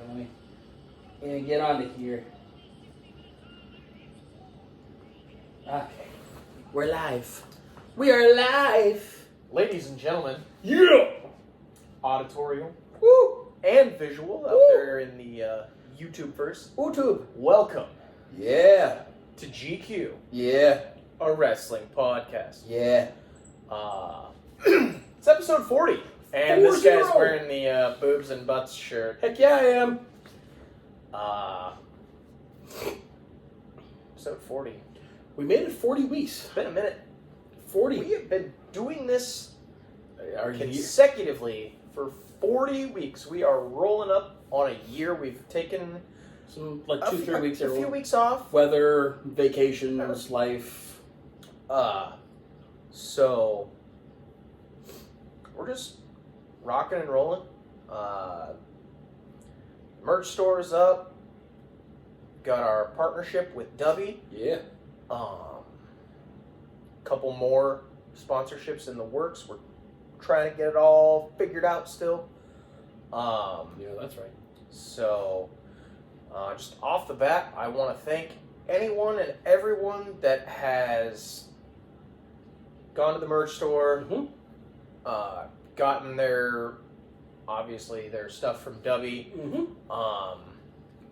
Let me get onto here. Okay. We're live. We are live. Ladies and gentlemen, Yeah. auditorial Woo. and visual out Woo. there in the YouTube first. YouTube. Welcome Yeah. to GQ, Yeah. a wrestling podcast. Yeah. It's episode 40, and this guy's 40. wearing the boobs and butts shirt. Heck yeah, I am. Episode 40. We made it 40 weeks. It's been a minute. 40. We have been doing this Our year. consecutively for 40 weeks. We are rolling up on a year. We've taken Some like 2-3 weeks. a few weeks off. Weather, vacations, life. So we're just rocking and rolling. Merch store is up. Got our partnership with Dubby. Yeah. Couple more sponsorships in the works. We're trying to get it all figured out still. Yeah, that's right. So, just off the bat, I want to thank anyone and everyone that has gone to the merch store, gotten obviously their stuff from Dubby.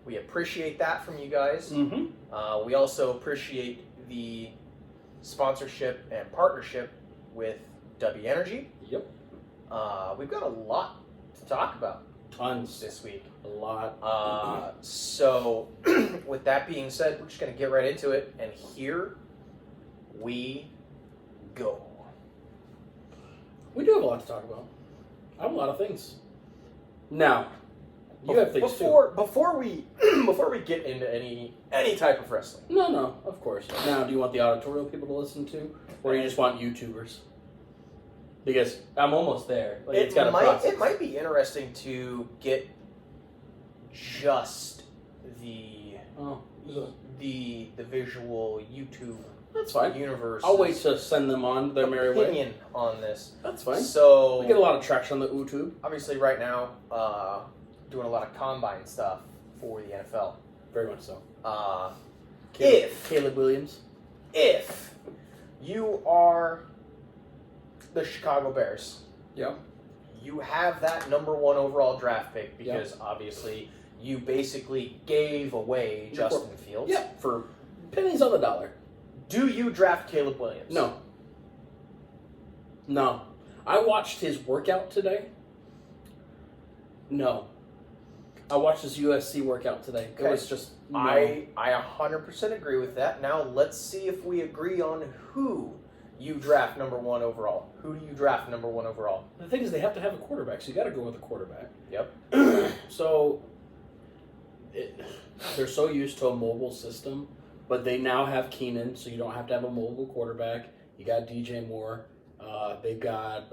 We appreciate that from you guys. We also appreciate the sponsorship and partnership with Dubby Energy. Yep. We've got a lot to talk about. Tons. This week. A lot. So, with that being said, we're just going to get right into it, and here we go. We do have a lot to talk about. I have a lot of things. Now, you have things Before we get into any type of wrestling. too. No, of course. Now, do you want the auditorial people to listen to, or you just want YouTubers? Because I'm almost there. Like, it's got a process. It might be interesting to get just the visual YouTube. That's fine. Universe. I'll wait to send them on their merry way. Opinion on this. That's fine. So We get a lot of traction on the YouTube. obviously, right now, doing a lot of combine stuff for the NFL. Very much so. If Caleb Williams. you are the Chicago Bears, Yeah. you have that number 1 overall draft pick because obviously you basically gave away Justin Fields. Yeah, for pennies on the dollar. Do you draft Caleb Williams? No. I watched his workout today. No. I watched his USC workout today. Okay. It was just... No. I 100% agree with that. Now let's see if we agree on who you draft number 1 overall. Who do you draft number 1 overall? The thing is, they have to have a quarterback, so you got to go with a quarterback. Yep. So, they're so used to a mobile system, but they now have Keenan, so you don't have to have a mobile quarterback. You got DJ Moore. They've got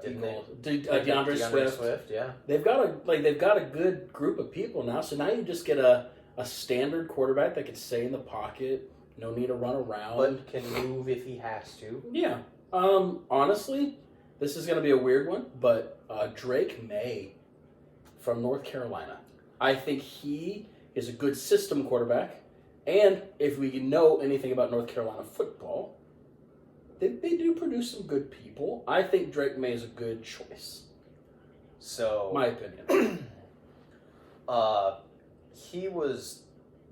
DeAndre Swift. Yeah. They've got a good group of people now. So now you just get a standard quarterback that can stay in the pocket. No need to run around. But can move if he has to. Yeah. Honestly, this is going to be a weird one, but Drake May from North Carolina. I think he is a good system quarterback. And if we know anything about North Carolina football, they do produce some good people. I think Drake May is a good choice. So, My opinion. he was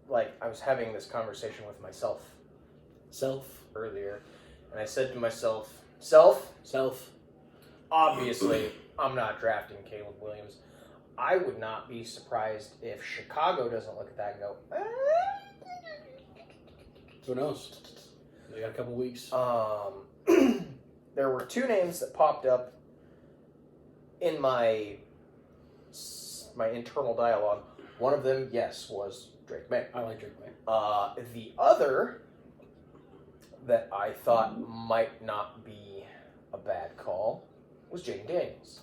like, I was having this conversation with myself earlier, and I said to myself, obviously, I'm not drafting Caleb Williams. I would not be surprised if Chicago doesn't look at that and go, Who knows? They got a couple weeks. There were 2 names that popped up in my internal dialogue. One of them, yes, was Drake May. I like Drake May. The other that I thought might not be a bad call was Jaden Daniels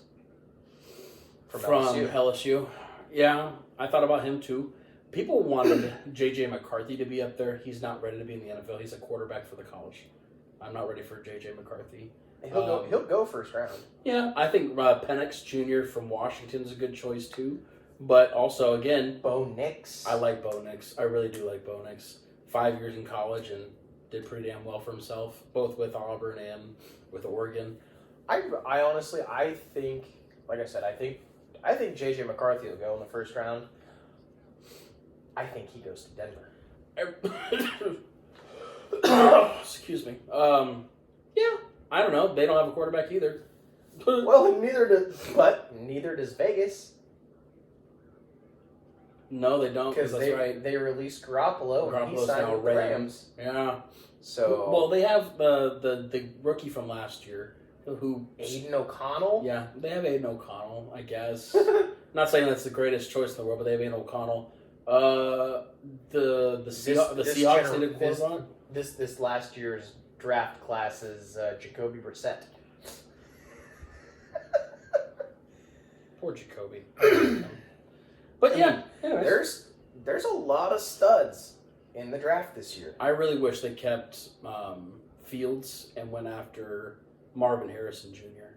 from LSU. Yeah, I thought about him too. People wanted J.J. McCarthy to be up there. He's not ready to be in the NFL. He's a quarterback for the college. I'm not ready for J.J. McCarthy. He'll go first round. Yeah, I think Penix Jr. from Washington is a good choice too. But also, again, Bo Nix. I like Bo Nix. I really do like Bo Nix. 5 years in college and did pretty damn well for himself, both with Auburn and with Oregon. I honestly, I think, like I said, I think J.J. McCarthy will go in the first round. I think he goes to Denver. Excuse me. Yeah, I don't know. They don't have a quarterback either. Well, neither does Vegas. No, they don't. Because that's right. They released Garoppolo and he Garoppolo's signed now with the Rams. Yeah. So well, they have the rookie from last year who Aiden O'Connell. Yeah, they have Aiden O'Connell. I guess. Not saying that's the greatest choice in the world, but they have Aiden O'Connell. The Seahawks did a quarterback. This last year's draft class is Jacoby Brissett. Poor Jacoby. But yeah, anyways. There's a lot of studs in the draft this year. I really wish they kept Fields and went after Marvin Harrison Jr.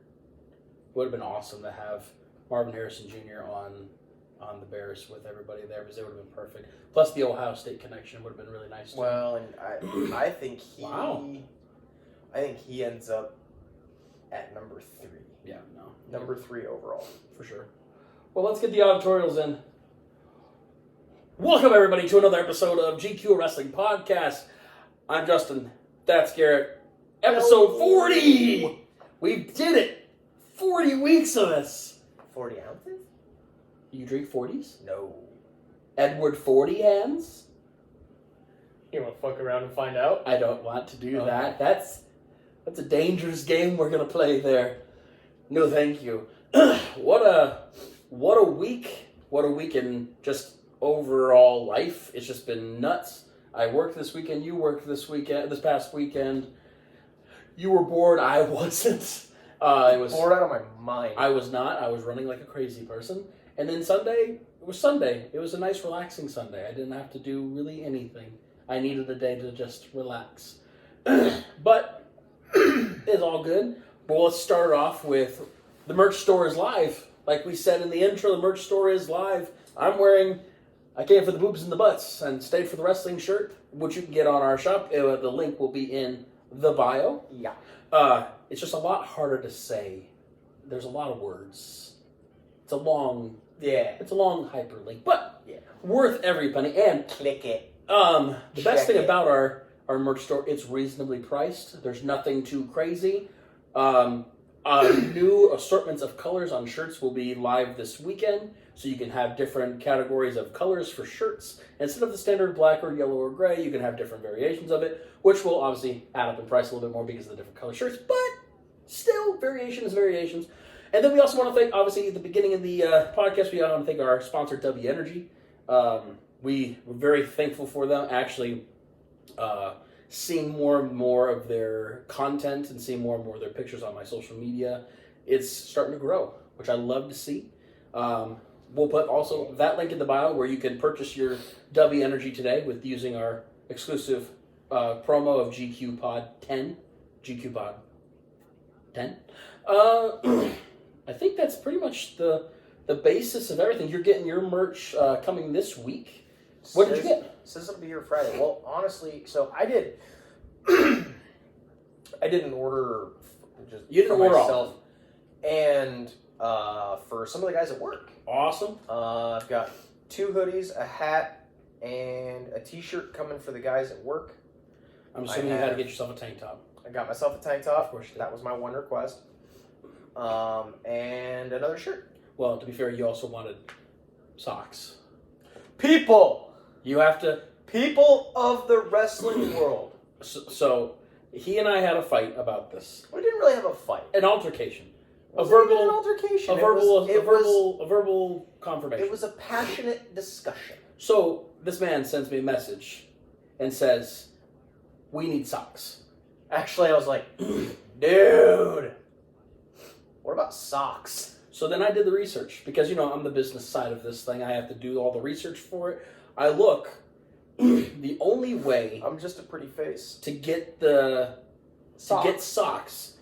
Would have been awesome to have Marvin Harrison Jr. on the Bears with everybody there, because it would have been perfect. Plus the Ohio State connection would have been really nice too. Well, and I think he ends up at number 3. Yeah, no. Number 3 overall. For sure. Well, let's get the auditorials in. Welcome, everybody, to another episode of GQ Wrestling Podcast. I'm Justin. That's Garrett. Episode 40! We did it! 40 weeks of this! 40 ounces? You drink 40s? No. Edward 40 hands? You want to fuck around and find out? I don't want to do that. That's a dangerous game we're going to play there. No, thank you. What a week. What a week in just overall life. It's just been nuts. I worked this weekend. You worked this past weekend. You were bored. I wasn't. I was bored out of my mind. I was not. I was running like a crazy person. And then Sunday, it was Sunday. It was a nice, relaxing Sunday. I didn't have to do really anything. I needed a day to just relax. But it's all good. Well, let's start off with the merch store is live. Like we said in the intro, the merch store is live. I came for the boobs and the butts and stayed for the wrestling shirt, which you can get on our shop. The link will be in the bio. Yeah. It's just a lot harder to say. There's a lot of words. It's a long hyperlink, but worth every penny. And click it. The best thing about our merch store, it's reasonably priced. There's nothing too crazy. New assortments of colors on shirts will be live this weekend, so you can have different categories of colors for shirts. Instead of the standard black or yellow or gray, you can have different variations of it, which will obviously add up in price a little bit more because of the different color shirts, but still, variations. And then we also want to thank, obviously, at the beginning of the podcast, we want to thank our sponsor, W Energy. We're very thankful for them. Actually, seeing more and more of their content and seeing more and more of their pictures on my social media, it's starting to grow, which I love to see. We'll put also that link in the bio where you can purchase your W Energy today with using our exclusive promo of GQ Pod 10. GQ Pod 10. I think that's pretty much the basis of everything. You're getting your merch coming this week. What did you get? Says it'll be here Friday. Well, honestly, so I did. I did an order just for myself and for some of the guys at work. Awesome. I've got 2 hoodies, a hat, and a T-shirt coming for the guys at work. I'm assuming you had to get yourself a tank top. I got myself a tank top. Of course you did. That was my one request. And another shirt. Well, to be fair, you also wanted socks. People of the wrestling world. So he and I had a fight about this. We didn't really have a fight. An altercation. A verbal confirmation. It was a passionate discussion. So this man sends me a message and says, "We need socks." Actually, I was like, dude, what about socks? So then I did the research because, I'm the business side of this thing. I have to do all the research for it. I look, the only way I'm just a pretty face to get socks,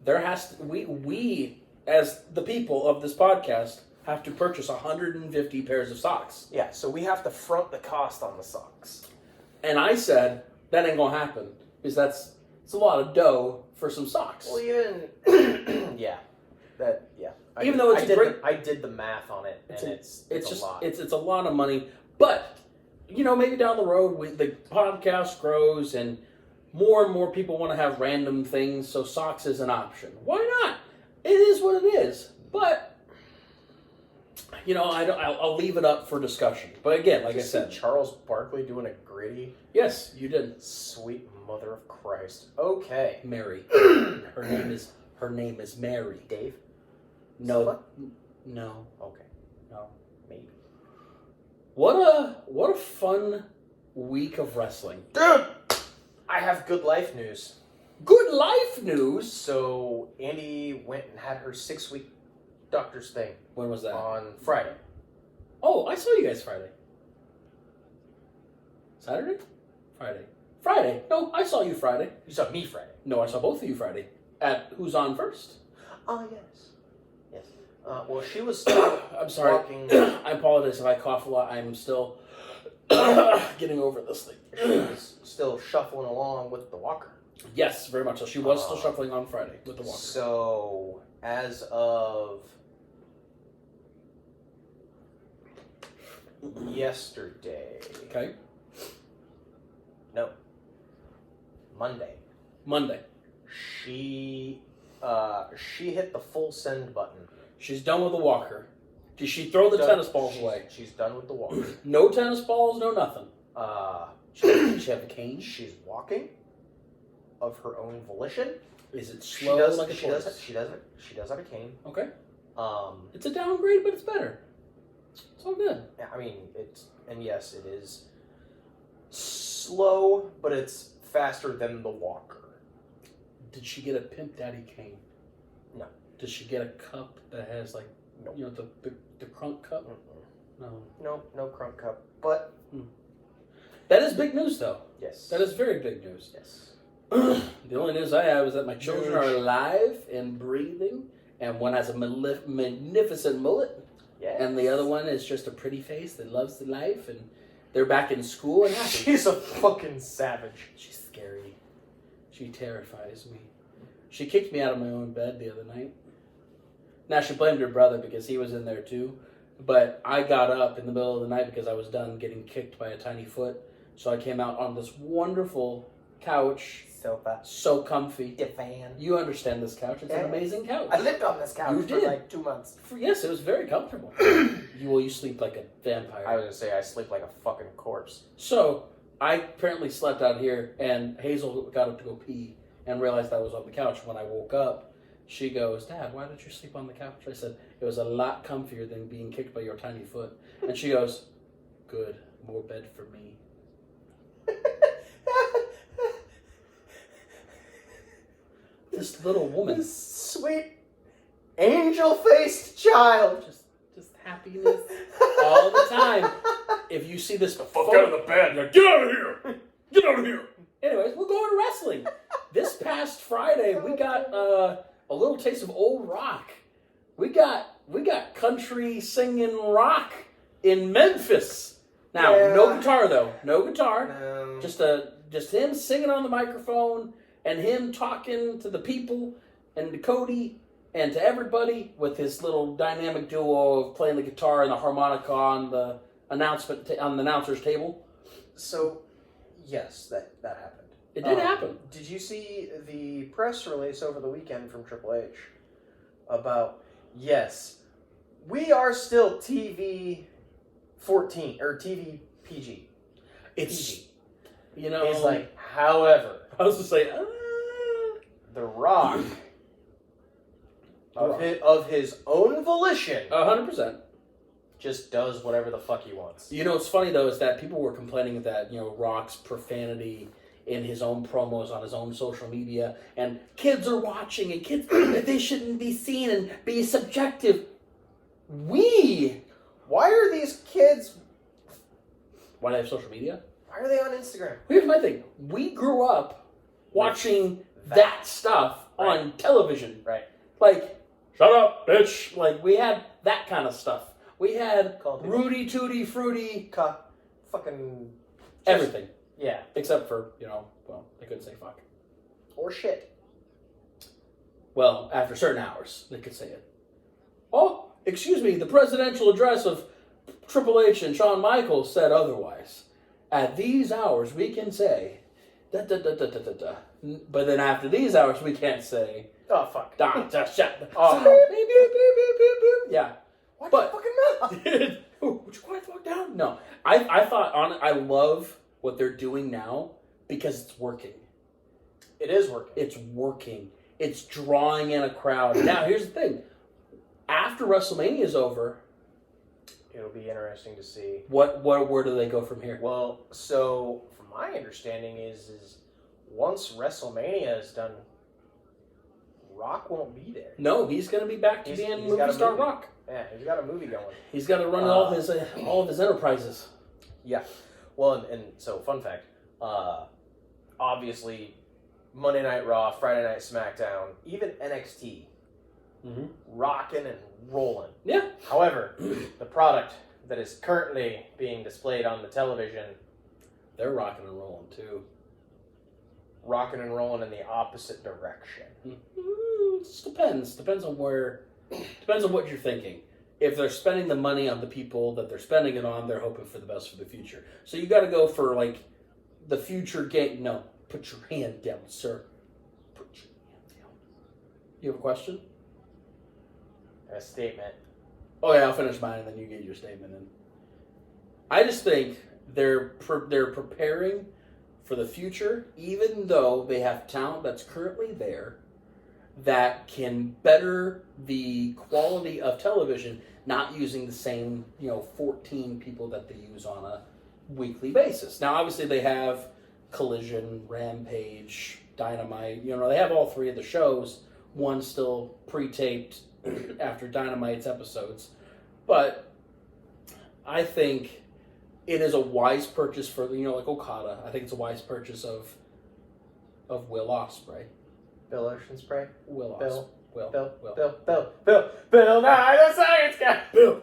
there has to we as the people of this podcast have to purchase 150 pairs of socks. Yeah, so we have to front the cost on the socks. And I said, that ain't gonna happen. Because it's a lot of dough for some socks. Well, even... yeah. Even though it's great... I did the math on it, and it's just a lot. It's a lot of money. But, maybe down the road, the podcast grows, and more people want to have random things, so socks is an option. Why not? It is what it is. But... I'll leave it up for discussion. But again, like I said... Charles Barkley doing a gritty? Yes, you did. Sweet mother of Christ. Okay. Mary. Her name is Mary. Dave? No. Silva? No. Okay. No. Maybe. What a fun week of wrestling. Dude! I have good life news. Good life news? So, Andy went and had her 6-week doctor's thing. When was that? On Friday. Oh, I saw you guys Friday. Saturday? Friday. No, I saw you Friday. You saw me Friday. No, I saw both of you Friday. At Who's On First? Oh, yes. Yes. Well, she was still I'm sorry. walking. I apologize if I cough a lot. I'm still getting over this thing. She was still shuffling along with the walker. Yes, very much so. She was still shuffling on Friday with the walker. So, as of yesterday. Okay. No. Monday. She hit the full send button. She's done with the walker. Did she throw the tennis balls away? She's done with the walker. No tennis balls, no nothing. Did she have a cane? She's walking of her own volition. Is it slow like a tortoise? She does have a cane. Okay. It's a downgrade, but it's better. It's all good. I mean, yes, it is slow, but it's faster than the walker. Did she get a Pimp Daddy cane? No. Did she get a cup that has like, Nope. the crunk cup? Mm-mm. No. No crunk cup. But that is big news, though. yes, That is very big news. yes. The only news I have is that my children are alive and breathing, and one has a magnificent mullet, and the other one is just a pretty face that loves the life, and they're back in school and happy. She's a fucking savage. She's scary. She terrifies me. She kicked me out of my own bed the other night. Now, she blamed her brother because he was in there too, but I got up in the middle of the night because I was done getting kicked by a tiny foot, so I came out on this wonderful couch. Sofa. So comfy. Divan. You understand this couch. It's an amazing couch. I lived on this couch You for did. like 2 months. Yes, it was very comfortable. You sleep like a vampire. I was gonna say I sleep like a fucking corpse. So, I apparently slept out here, and Hazel got up to go pee and realized I was on the couch. When I woke up, she goes, "Dad, why did you sleep on the couch?" I said, "It was a lot comfier than being kicked by your tiny foot." And she goes, "Good, more bed for me." This little woman. This sweet, angel-faced child. Just happiness all the time. If you see this... Fuck out of the bed. Like, get out of here! Get out of here! Anyways, we're going to wrestling. This past Friday, we got a little taste of old rock. We got country singing rock in Memphis. Now, no guitar though. No guitar. No. Just him singing on the microphone and him talking to the people and to Cody and to everybody with his little dynamic duo of playing the guitar and the harmonica on the announcer's table. So, yes, that happened. It did happen. Did you see the press release over the weekend from Triple H about, yes, we are still TV 14 or TV PG. It's PG. it's like, however, I was to say, The Rock of his own volition 100%. just does whatever the fuck he wants. What's funny though is that people were complaining that Rock's profanity in his own promos on his own social media, and kids are watching, and kids they shouldn't be seen and be subjective. Why are these kids? Why do they have social media? Why are they on Instagram? Here's my thing: we grew up watching that stuff on television. Right. Like, shut up, bitch. Like, we had that kind of stuff. We had Rudy, Tooty, Fruity. Fucking... Everything. Yeah. Except for, well, they couldn't say fuck. Or shit. Well, after certain hours, they could say it. Oh, excuse me, the presidential address of Triple H and Shawn Michaels said otherwise. At these hours, we can say, da-da-da-da-da-da-da. But then after these hours, we can't say, oh, fuck. Shut. Oh. Yeah. Watch But, your fucking mouth. would you quiet the fuck down? No. I thought, I love what they're doing now because it's working. It is working. It's working. It's drawing in a crowd. Now, here's the thing. After WrestleMania is over, it'll be interesting to see. Where do they go from here? Well, so from my understanding is once WrestleMania is done, Rock won't be there. No, he's going to be back to being movie star Rock. Yeah, he's got a movie going. He's got to run all of his enterprises. Yeah. Well, and so fun fact, obviously, Monday Night Raw, Friday Night SmackDown, even NXT, rocking and rolling. Yeah. However, the product that is currently being displayed on the television, they're rocking and rolling too. Rocking and rolling in the opposite direction. It depends. Depends on what you're thinking. If they're spending the money on the people that they're spending it on, they're hoping for the best for the future. So you got to go for like the future game. No, put your hand down, sir. Put your hand down. You have a question? A statement. Oh yeah, I'll finish mine and then you get your statement in. I just think they're preparing for the future, even though they have talent that's currently there that can better the quality of television, not using the same 14 people that they use on a weekly basis. Now, obviously, they have Collision, Rampage, Dynamite. They have all three of the shows. One still pre-taped after Dynamite's episodes. But I think it is a wise purchase for, like Okada. I think it's a wise purchase of Will Ospreay. Bill Ocean Spray? Will. Bill Nye the Science Guy! Bill.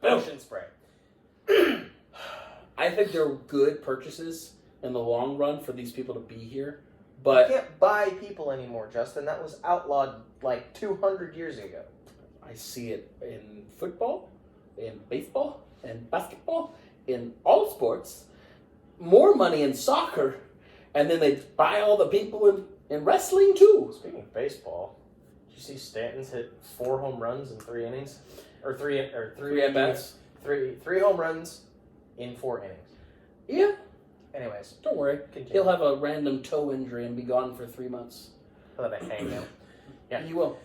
Ocean Spray. I think they're good purchases in the long run for these people to be here. But you can't buy people anymore, Justin. That was outlawed like 200 years ago. I see it in football, in baseball, in basketball, in all sports. More money in soccer, and then they buy all the people in wrestling too. Speaking of baseball, did you see Stanton's hit 4 home runs in 3 innings? Or three at bats? Three home runs in 4 innings. Yeah. Anyways, don't worry. Continue. He'll have a random toe injury and be gone for 3 months. He'll have a hangnail. Yeah, he will.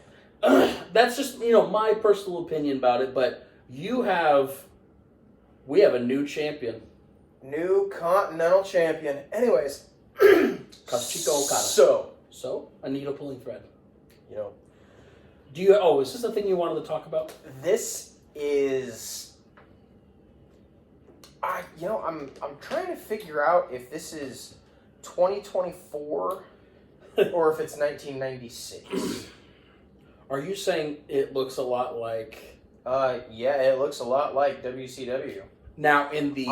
That's just my personal opinion about it. But we have a new champion, new Continental Champion. Anyways, Kazuchika Okada. So a needle pulling thread. Is this the thing you wanted to talk about? This is. I'm trying to figure out if this is 2024 or if it's 1996. Are you saying it looks a lot like? Yeah, it looks a lot like WCW. Now, in the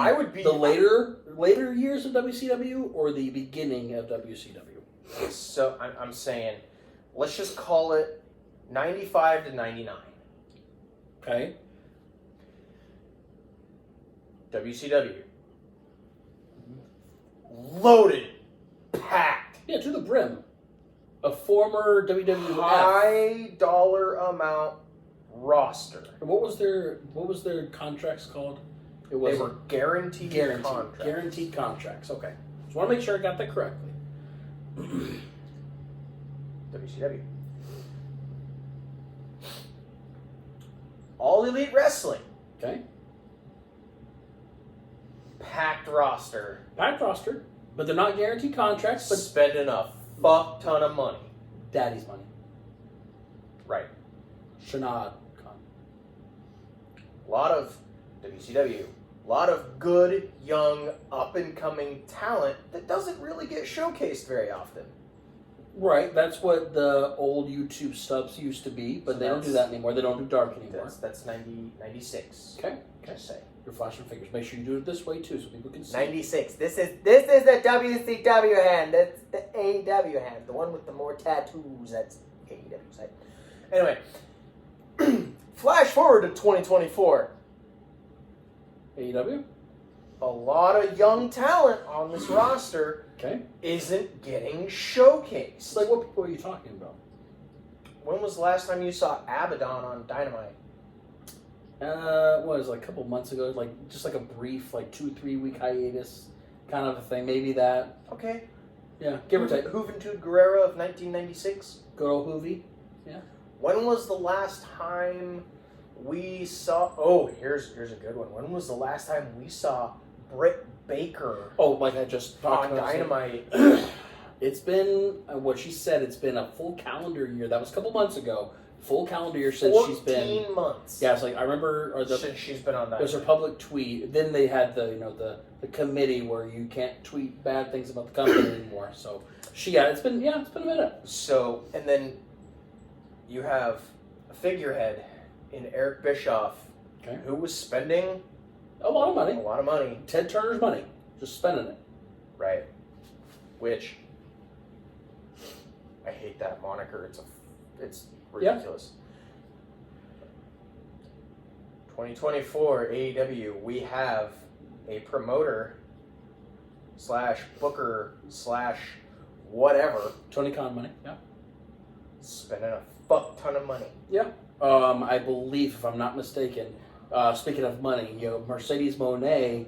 later years of WCW or the beginning of WCW? So I'm saying, let's just call it 95 to 99. Okay. WCW. Loaded. Packed. Yeah, to the brim. A former WWF. High dollar amount roster. And what was their contracts called? They were guaranteed contracts. Guaranteed contracts. Okay. Just want to make sure I got that correctly. WCW. All Elite Wrestling. Okay. Packed roster. But they're not guaranteed contracts. But spending a fuck ton of money. Daddy's money. Right. Shanad. A lot of WCW. A lot of good, young, up-and-coming talent that doesn't really get showcased very often. Right, that's what the old YouTube subs used to be, but So they don't do that anymore. They don't do dark anymore. That's 96. Okay. Just say. You're flashing fingers. Make sure you do it this way too, so people can see. 96. This is the WCW hand. That's the AEW hand. The one with the more tattoos. That's AEW side. Anyway, flash forward to 2024. AEW? A lot of young talent on this roster Okay. isn't getting showcased. Like, what people are you talking about? When was the last time you saw Abaddon on Dynamite? What was it, like a couple months ago? Like, just like a brief, like 2-3 week hiatus kind of a thing. Maybe that. Okay. Yeah, give or take. Juventud Guerrera of 1996. Good old Hoovy. Yeah. When was the last time we saw... Oh, here's a good one. When was the last time we saw Britt Baker Oh, like I just talked on about. Dynamite? It's been, what she said, it's been a full calendar year. That was a couple months ago. Full calendar year since she's been... 14 months. Yeah, it's like, I remember... Since she's been on It was Dynamite. her public tweet. Then they had the committee where you can't tweet bad things about the company anymore. So it's been a minute. So, and then you have a figurehead in Eric Bischoff, Okay. who was spending A lot of a money. lot of money, Ted Turner's money. Just spending it. right? Which I hate that moniker. It's ridiculous. 2024 AEW, we have a promoter / booker / whatever Tony Khan money. Yeah. spending a fuck ton of money. Yeah. I believe, if I'm not mistaken, speaking of money, Mercedes Moné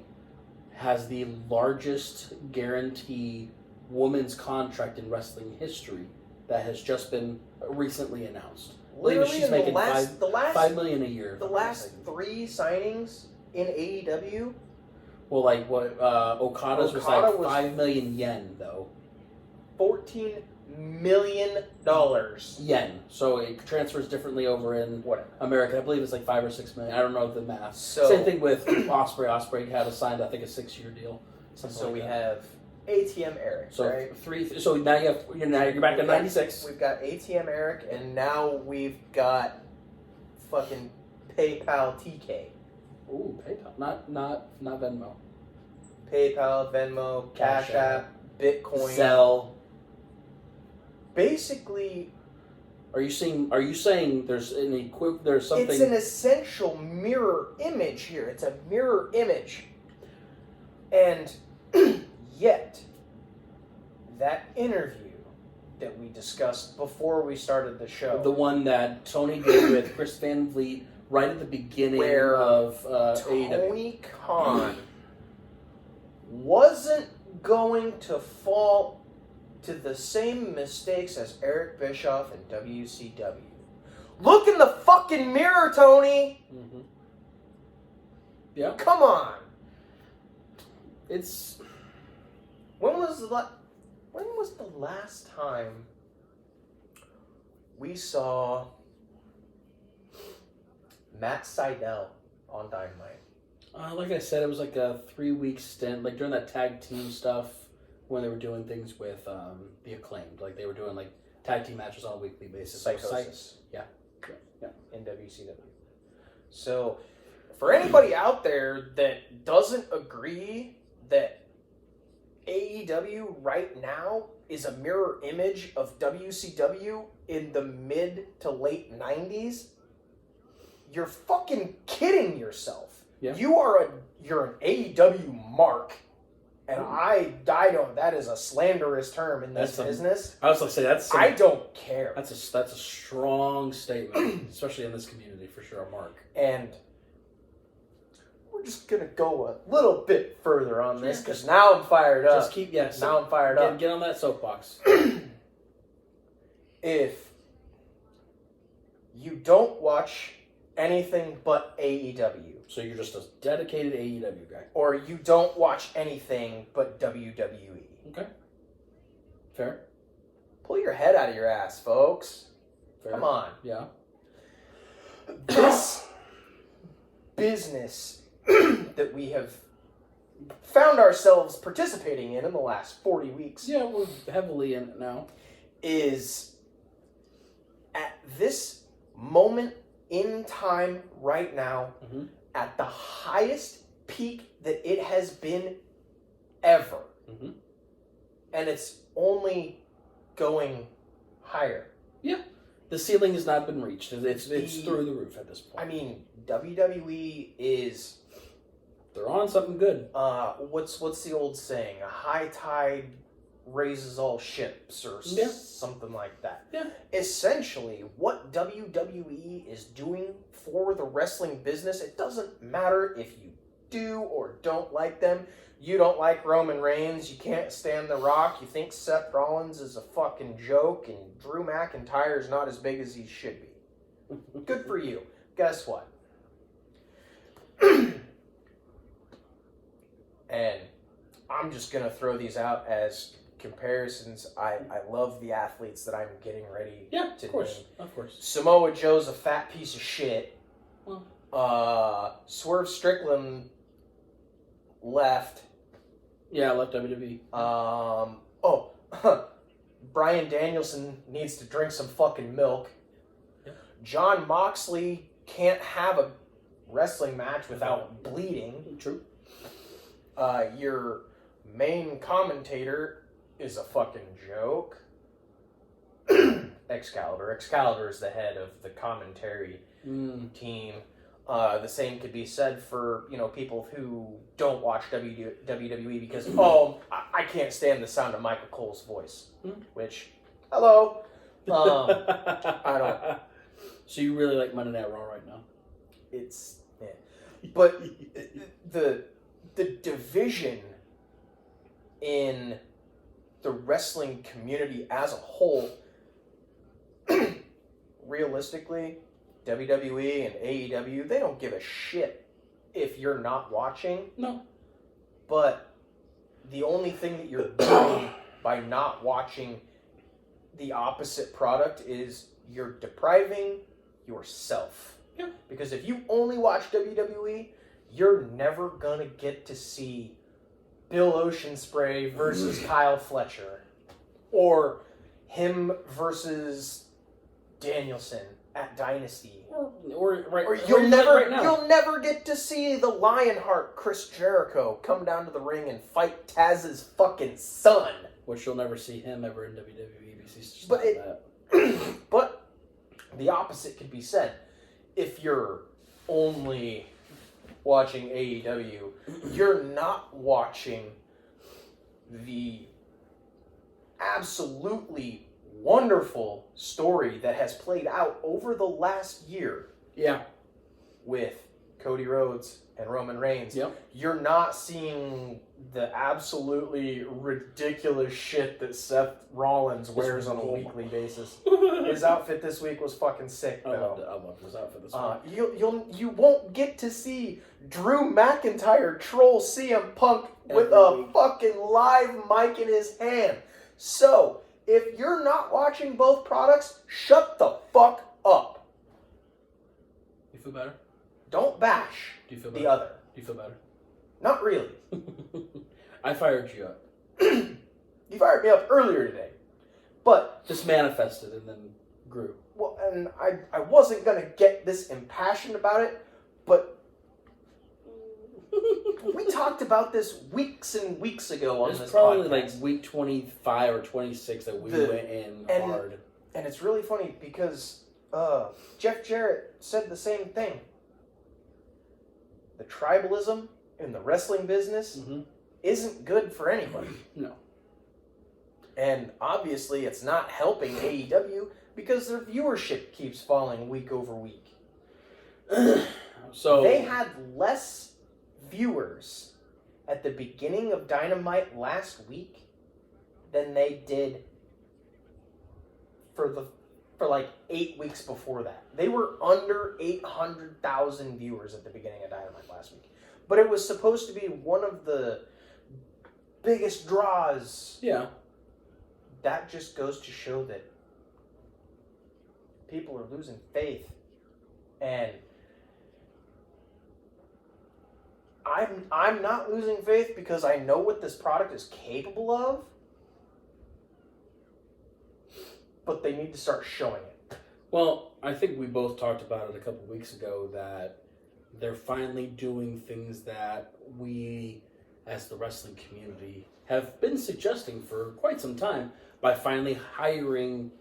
has the largest guarantee women's contract in wrestling history that has just been recently announced. I believe Literally, she's in making the last $5 million a year. the last 3 signings in AEW, Well, like what Okada's was Okada like was 5 million yen though. $14 million. Yen. So it transfers differently over in Whatever. America. I believe it's like 5 or 6 million. I don't know the math. So Same thing with Osprey. Osprey had signed, I think, a 6-year deal. Something So like we that. have ATM Eric, So right? So now you're back at 96. We've got ATM Eric, and now we've got fucking PayPal TK. Ooh, PayPal, not Venmo. PayPal, Venmo, Cash Cash App, Bitcoin. Zelle. Basically, Are you saying there's there's something? it's an essential mirror image here. It's a mirror image. And yet, that interview that we discussed before we started the show, The one that Tony did with Chris Van Vliet right at the beginning Where of AEW. Tony Khan wasn't going to fall to the same mistakes as Eric Bischoff and WCW. Look in the fucking mirror, Tony! Mm-hmm. Yeah, Come on! it's When was the last time we saw Matt Sydal on Dynamite? like I said, it was like a 3-week stint, like during that tag team stuff when they were doing things with the Acclaimed, like they were doing like tag team matches on a weekly basis. Psychosis. Yeah. In WCW. So, for anybody out there that doesn't agree that AEW right now is a mirror image of WCW in the mid to late 90s, you're fucking kidding yourself. Yeah. You're an AEW mark. And I don't. That is a slanderous term in this business. I was like, say I don't care. That's a strong statement, especially in this community for sure, Mark. And we're just gonna go a little bit further on this because now I'm fired up. Just keep Now I'm fired up. Get on that soapbox. If you don't watch anything but AEW, So you're just a dedicated AEW guy. or you don't watch anything but WWE, Okay. Fair. pull your head out of your ass, folks. Fair. Come on. Yeah. This business that we have found ourselves participating in the last 40 weeks Yeah, we're heavily in it now. is at this moment in time right now at the highest peak that it has been ever. And it's only going higher. Yeah. The ceiling has not been reached. It's through the roof at this point. I mean, WWE is... They're on something good. What's the old saying? A high tide raises all ships, or something like that. Yeah. Essentially, what WWE is doing for the wrestling business, it doesn't matter if you do or don't like them. You don't like Roman Reigns, you can't stand The Rock, you think Seth Rollins is a fucking joke, and Drew McIntyre is not as big as he should be. Good for you. Guess what? And I'm just going to throw these out as comparisons. I love the athletes that I'm getting ready to name. Of course. Samoa Joe's a fat piece of shit. Well. Swerve Strickland left. Yeah, left WWE. Bryan Danielson needs to drink some fucking milk. Yeah. Jon Moxley can't have a wrestling match without bleeding. True. Your main commentator is a fucking joke. Excalibur is the head of the commentary team. The same could be said for, people who don't watch WWE because, I can't stand the sound of Michael Cole's voice. Which, hello. I don't. So you really like Monday Night Raw right now? It's, but the division in the wrestling community as a whole, realistically, WWE and AEW, they don't give a shit if you're not watching. No. But the only thing that you're doing by not watching the opposite product is you're depriving yourself. Yeah. Because if you only watch WWE, you're never going to get to see Bill Oceanspray versus Kyle Fletcher. Or him versus Danielson at Dynasty. Or you'll right now. You'll never get to see the Lionheart Chris Jericho come down to the ring and fight Taz's fucking son. Which you'll never see him ever in WWE because he's just that. But the opposite could be said. If you're only watching AEW, you're not watching the absolutely wonderful story that has played out over the last year. Yeah. With Cody Rhodes and Roman Reigns. Yep. You're not seeing the absolutely ridiculous shit that Seth Rollins wears on a weekly basis. His outfit this week was fucking sick, though. I loved his outfit this week. You won't get to see Drew McIntyre troll CM Punk with a fucking live mic in his hand. So, if you're not watching both products, shut the fuck up. You feel better? Don't bash Do you feel better? the other. Do you feel better? Not really. I fired you up. You fired me up earlier today. But Just manifested and then grew. well, and I wasn't going to get this impassioned about it, but we talked about this weeks and weeks ago on It's this probably podcast. like week 25 or 26 that we went in hard. And it's really funny because Jeff Jarrett said the same thing. The tribalism in the wrestling business isn't good for anybody. No. And obviously it's not helping AEW because their viewership keeps falling week over week. So they had less viewers at the beginning of Dynamite last week than they did for like 8 weeks before that. They were under 800,000 viewers at the beginning of Dynamite last week. But it was supposed to be one of the biggest draws. Yeah. That just goes to show that people are losing faith. And I'm not losing faith because I know what this product is capable of. but they need to start showing it. Well, I think we both talked about it a couple weeks ago that they're finally doing things that we, as the wrestling community, have been suggesting for quite some time by finally hiring,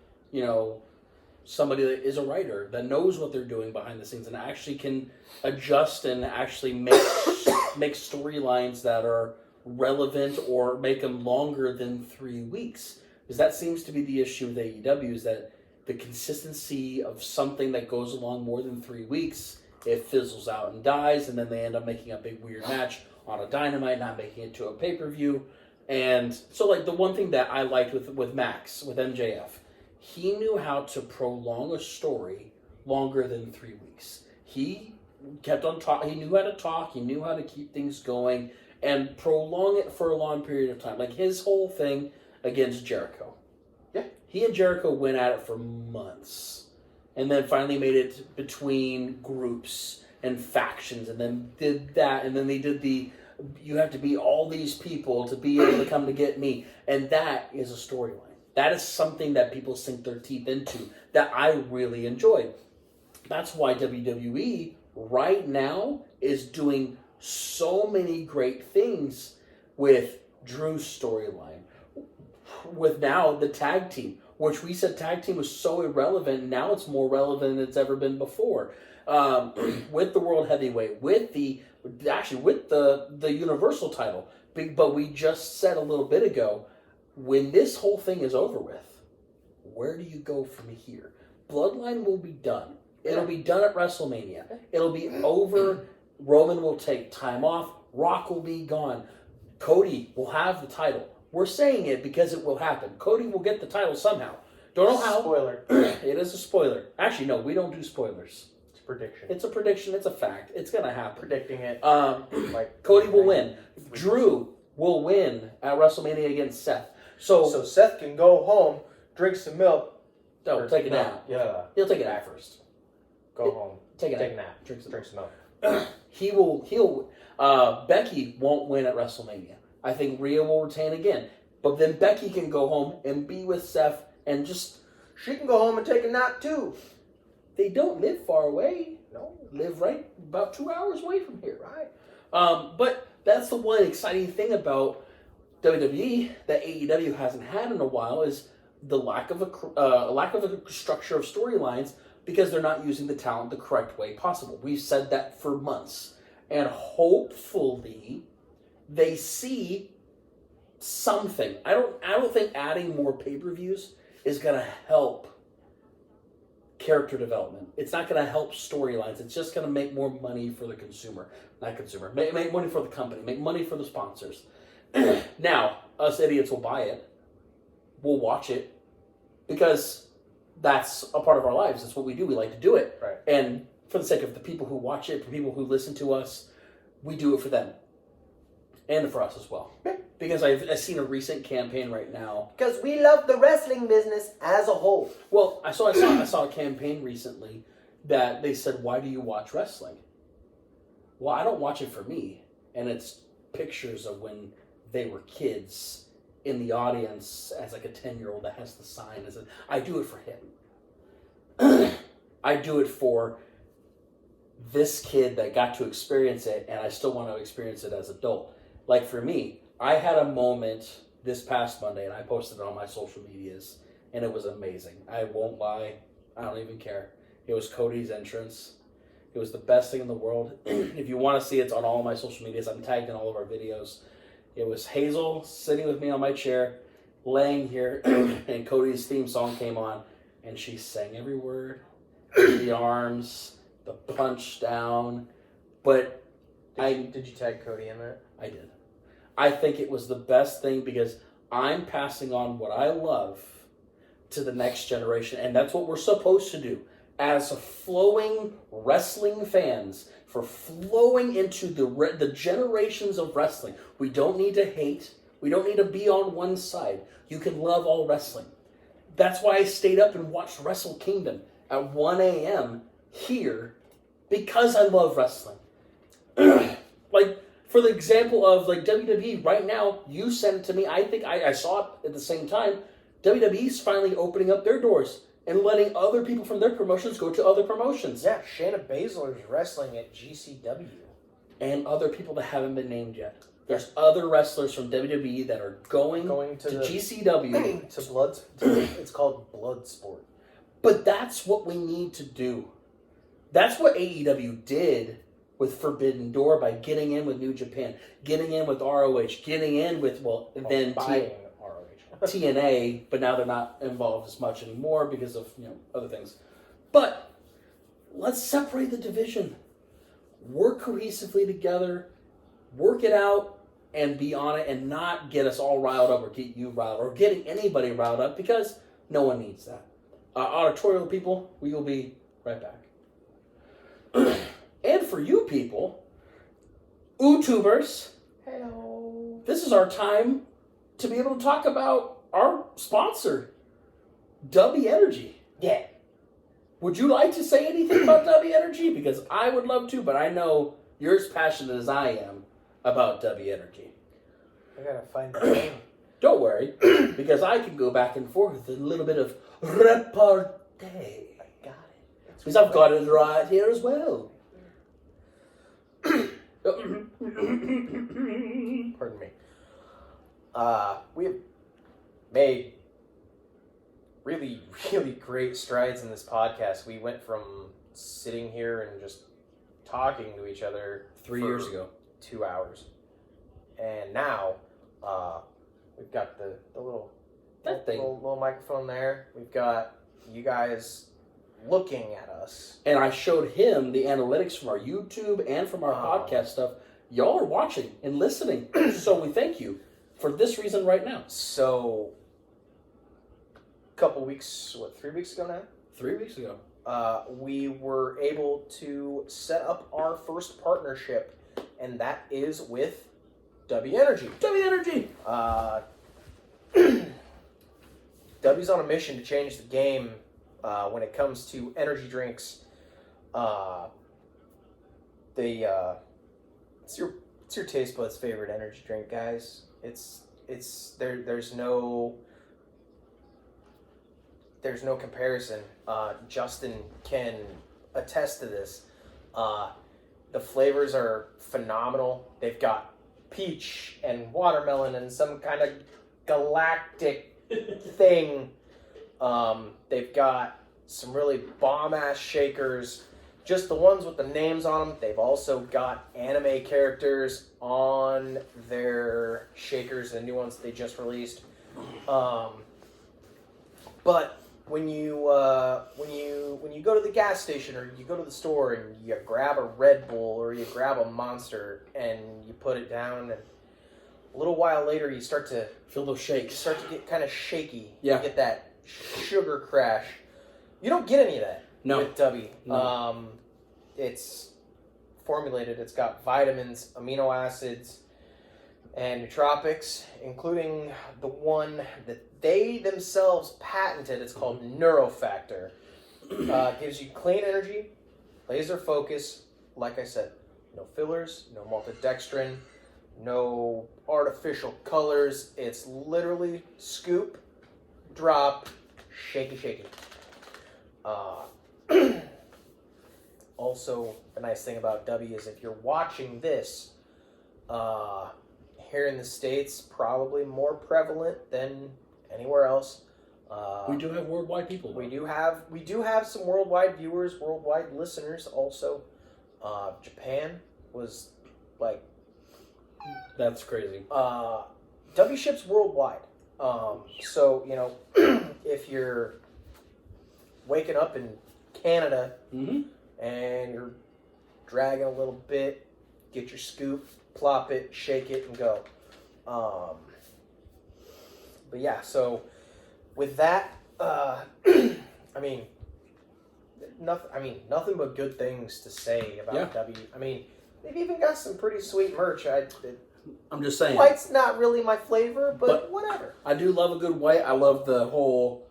somebody that is a writer that knows what they're doing behind the scenes and actually can adjust and actually make storylines that are relevant or make them longer than 3 weeks. Because that seems to be the issue with AEW, is that the consistency of something that goes along more than 3 weeks, it fizzles out and dies, and then they end up making a big weird match on a Dynamite, not making it to a pay-per-view. And so, the one thing that I liked with Max, with MJF, he knew how to prolong a story longer than 3 weeks. He kept on talking. He knew how to talk. He knew how to keep things going and prolong it for a long period of time. Like his whole thing against Jericho. Yeah. He and Jericho went at it for months and then finally made it between groups and factions and then did that. And then they did you have to be all these people to be able to come to get me. And that is a storyline. That is something that people sink their teeth into that I really enjoy. That's why WWE right now is doing so many great things with Drew's storyline. With now the tag team, which we said tag team was so irrelevant, now it's more relevant than it's ever been before. With the World Heavyweight, with the Universal title. But we just said a little bit ago, when this whole thing is over with, where do you go from here? Bloodline will be done. It'll be done at WrestleMania. It'll be over. Roman will take time off. Rock will be gone. Cody will have the title. We're saying it because it will happen. Cody will get the title somehow. Don't know how. Spoiler. It is a spoiler. Actually, no, we don't do spoilers. It's a prediction. It's a prediction. It's a fact. It's going to happen. Predicting it. Cody will win. Drew will win at WrestleMania against Seth. So Seth can go home, drink some milk. No, take a nap. Yeah. He'll take a nap first. Go home. Take a nap. Drink some milk. He'll Becky won't win at WrestleMania. I think Rhea will retain again. But then Becky can go home and be with Seth and just... She can go home and take a nap too. They don't live far away. No. Live right about 2 hours away from here. Right. But that's the one exciting thing about WWE that AEW hasn't had in a while is the lack of a structure of storylines because they're not using the talent the correct way possible. We've said that for months. And hopefully they see something. I don't think adding more pay-per-views is going to help character development. It's not going to help storylines. It's just going to make more money for the consumer. Not consumer. Make money for the company. Make money for the sponsors. Now, us idiots will buy it. We'll watch it. Because that's a part of our lives. That's what we do. We like to do it. Right. And for the sake of the people who watch it, for people who listen to us, we do it for them. And for us as well. Because I've seen a recent campaign right now. Because we love the wrestling business as a whole. Well, I saw a campaign recently that they said, "Why do you watch wrestling?" Well, I don't watch it for me. And it's pictures of when they were kids in the audience as like a 10-year-old that has the sign. I do it for him. I do it for this kid that got to experience it, and I still want to experience it as an adult. Like for me, I had a moment this past Monday, and I posted it on my social medias, and it was amazing. I won't lie. I don't even care. It was Cody's entrance. It was the best thing in the world. If you want to see it, it's on all of my social medias. I'm tagged in all of our videos. It was Hazel sitting with me on my chair, laying here, and Cody's theme song came on, and she sang every word, the arms, the punch down. But Did you tag Cody in that? I did. I think it was the best thing because I'm passing on what I love to the next generation, and that's what we're supposed to do as flowing wrestling fans, for flowing into the generations of wrestling. We don't need to hate. We don't need to be on one side. You can love all wrestling. That's why I stayed up and watched Wrestle Kingdom at 1 a.m. here, because I love wrestling. Like, for the example of like WWE right now, you sent it to me. I think I saw it at the same time. WWE's finally opening up their doors and letting other people from their promotions go to other promotions. Yeah, Shayna Baszler's wrestling at GCW. And other people that haven't been named yet. There's other wrestlers from WWE that are going to GCW. It's called Bloodsport. But that's what we need to do. That's what AEW did with Forbidden Door by getting in with New Japan, getting in with ROH, getting in with, then buying ROH. TNA, but now they're not involved as much anymore because of other things. But let's separate the division. Work cohesively together, work it out, and be on it, and not get us all riled up or get you riled or getting anybody riled up, because no one needs that. Auditorial people, we will be right back. And for you people, YouTubers, Hello. this is our time to be able to talk about our sponsor, W Energy. Yeah. Would you like to say anything about W Energy? Because I would love to, but I know you're as passionate as I am about W Energy. I gotta find the name. Don't worry, because I can go back and forth with a little bit of repartee. I got it. Because I've got it right here as well. Pardon me. We have made really, really great strides in this podcast. We went from sitting here and just talking to each other 3 years ago. 2 hours. And now, we've got the little microphone there. We've got you guys looking at us. And I showed him the analytics from our YouTube and from our podcast stuff. Y'all are watching and listening. So we thank you for this reason right now. So, a couple weeks, 3 weeks ago now? 3 weeks ago. We were able to set up our first partnership, and that is with W Energy. W Energy! W's on a mission to change the game when it comes to energy drinks. It's your taste buds' favorite energy drink, guys. There's no comparison. Justin can attest to this. The flavors are phenomenal. They've got peach and watermelon and some kind of galactic thing. They've got some really bomb-ass shakers. Just the ones with the names on them. They've also got anime characters on their shakers, the new ones they just released. But when you go to the gas station or you go to the store and you grab a Red Bull or you grab a Monster and you put it down, and a little while later you start to feel those shakes. You start to get kind of shaky. Yeah. You get that sugar crash. You don't get any of that with W. No. It's formulated. It's got vitamins, amino acids, and nootropics, including the one that they themselves patented. It's called Neurofactor. Gives you clean energy, laser focus. Like I said, no fillers, no maltodextrin, no artificial colors. It's literally scoop, drop, shaky, shaky. Also, the nice thing about W is if you're watching this, here in the States, probably more prevalent than anywhere else. We do have worldwide people. We do have some worldwide viewers, worldwide listeners. Also, Japan was like, that's crazy. W ships worldwide. So if you're waking up in Canada and you're dragging a little bit, get your scoop, plop it, shake it, and go. But yeah, so with that, nothing but good things to say about W. I mean, they've even got some pretty sweet merch. I'm just saying. White's not really my flavor, but whatever. I do love a good white. I love the whole.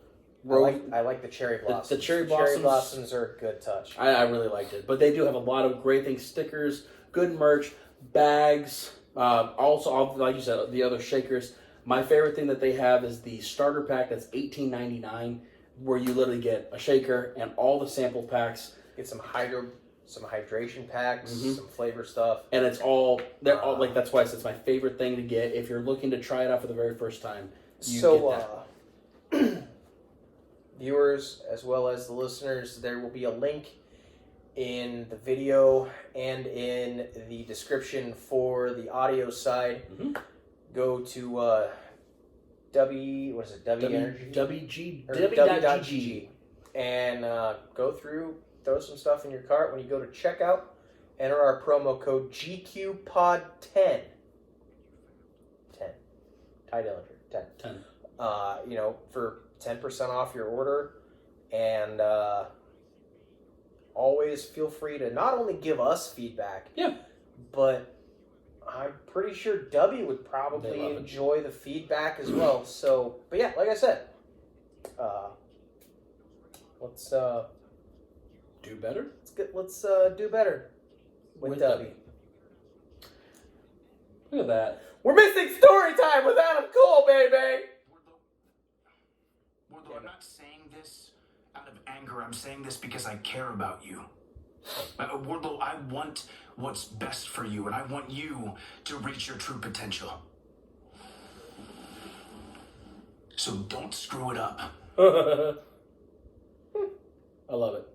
I like the cherry blossoms. The cherry blossoms are a good touch. I really liked it. But they do have a lot of great things. Stickers, good merch, bags. Also, like you said, the other shakers. My favorite thing that they have is the starter pack that's $18.99, where you literally get a shaker and all the sample packs. Get some hydration packs, some flavor stuff. And they're all like, that's why it's my favorite thing to get. If you're looking to try it out for the very first time, you get that. Viewers, as well as the listeners, there will be a link in the video and in the description for the audio side. Go to W and go through, throw some stuff in your cart. When you go to checkout, enter our promo code GQPOD10. 10. Ty Dillinger. 10. For 10% off your order. And always feel free to not only give us feedback, but I'm pretty sure W would probably enjoy the feedback as well. So, but yeah, like I said, let's do better. Let's do better with W. Look at that. We're missing story time with Adam Cole, baby. Wardlow, I'm not saying this out of anger. I'm saying this because I care about you. Wardlow, I want what's best for you, and I want you to reach your true potential. So don't screw it up. I love it.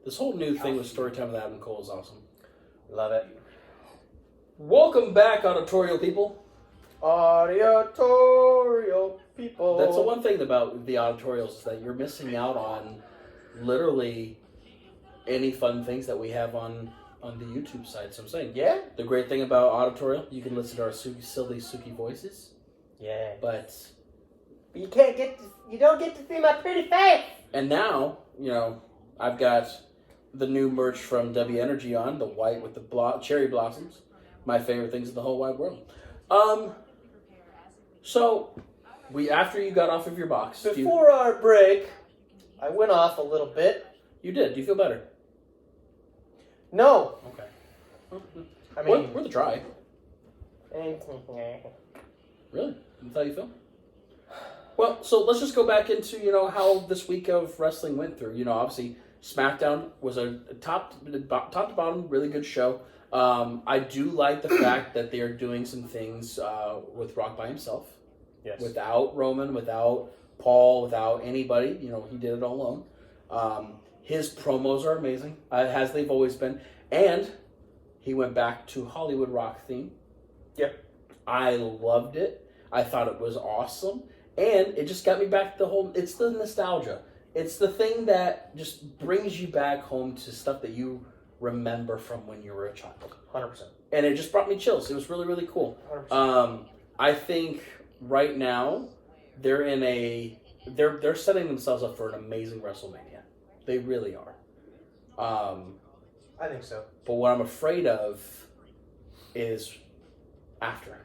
This whole new thing with Storytime with Adam Cole is awesome. Love it. Welcome back, auditorial people. Auditorial people. That's the one thing about the auditorials, is that you're missing out on literally any fun things that we have on the YouTube side. So I'm saying, the great thing about auditorial, you can listen to our silly Suki voices. Yeah. But you don't get to see my pretty face. And now, I've got the new merch from W Energy on, the white with the cherry blossoms. My favorite things in the whole wide world. So, after you got off of your box... Before our break, I went off a little bit. You did. Do you feel better? No. Okay. I mean... Worth a try. Really? That's how you feel? Well, so let's just go back into, how this week of wrestling went through. Obviously, SmackDown was a top to bottom, really good show. I do like the fact that they are doing some things with Rock by himself. Yes. Without Roman, without Paul, without anybody. He did it all alone. His promos are amazing, as they've always been. And he went back to Hollywood Rock theme. Yep. I loved it. I thought it was awesome. And it just got me back to it's the nostalgia. It's the thing that just brings you back home to stuff that you remember from when you were a child. 100%. And it just brought me chills. It was really, really cool. 100%. I think right now they're setting themselves up for an amazing WrestleMania. They really are. I think so. But what I'm afraid of is after.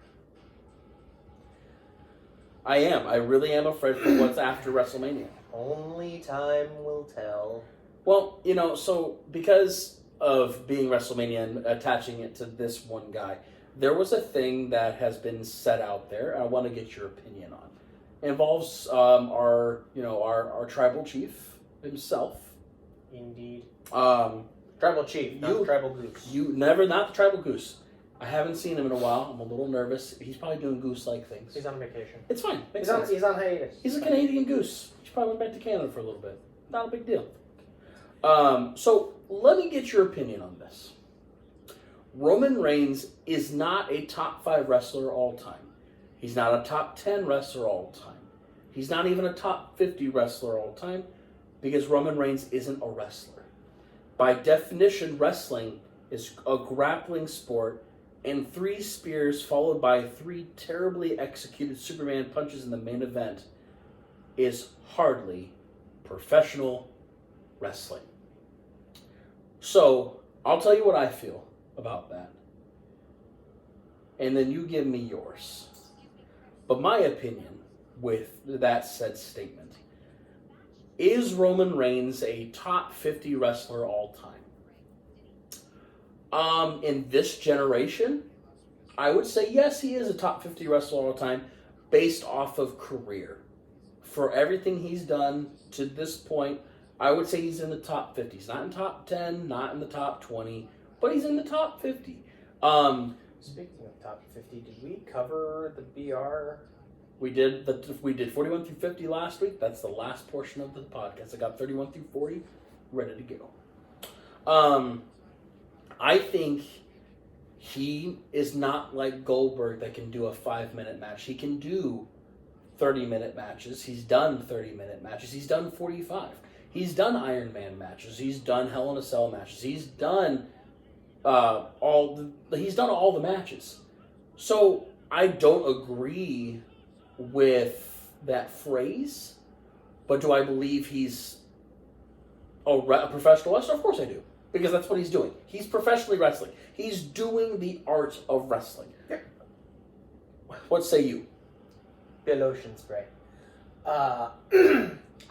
I really am afraid for what's after WrestleMania. Only time will tell. Well, so because of being WrestleMania and attaching it to this one guy, there was a thing that has been set out there. I want to get your opinion on. It involves our tribal chief himself. Indeed. Tribal chief, not tribal goose. Not the tribal goose. I haven't seen him in a while. I'm a little nervous. He's probably doing goose-like things. He's on vacation. It's fine. He's on hiatus. He's a Canadian goose. He probably went back to Canada for a little bit. Not a big deal. So let me get your opinion on this. Roman Reigns is not a top 5 wrestler all time. He's not a top 10 wrestler all time. He's not even a top 50 wrestler all time, because Roman Reigns isn't a wrestler. By definition, wrestling is a grappling sport, and 3 spears followed by 3 terribly executed Superman punches in the main event is hardly professional wrestling. So, I'll tell you what I feel about that. And then you give me yours. But my opinion with that said statement, is Roman Reigns a top 50 wrestler all time? In this generation, I would say yes, he is a top 50 wrestler all time. based off of career. For everything he's done to this point, I would say he's in the top 50. He's not in top 10, not in the top 20, but he's in the top 50. Speaking of top 50, did we cover the BR? We did 41 through 50 last week. That's the last portion of the podcast. I got 31 through 40 ready to go. I think he is not like Goldberg that can do a 5-minute match. He can do 30-minute matches. He's done 30-minute matches. He's done 45. He's done Iron Man matches. He's done Hell in a Cell matches. He's done all the matches. So I don't agree with that phrase, but do I believe he's a professional wrestler? Of course I do, because that's what he's doing. He's professionally wrestling. He's doing the art of wrestling. Yeah. What say you? Bill Ocean spray. I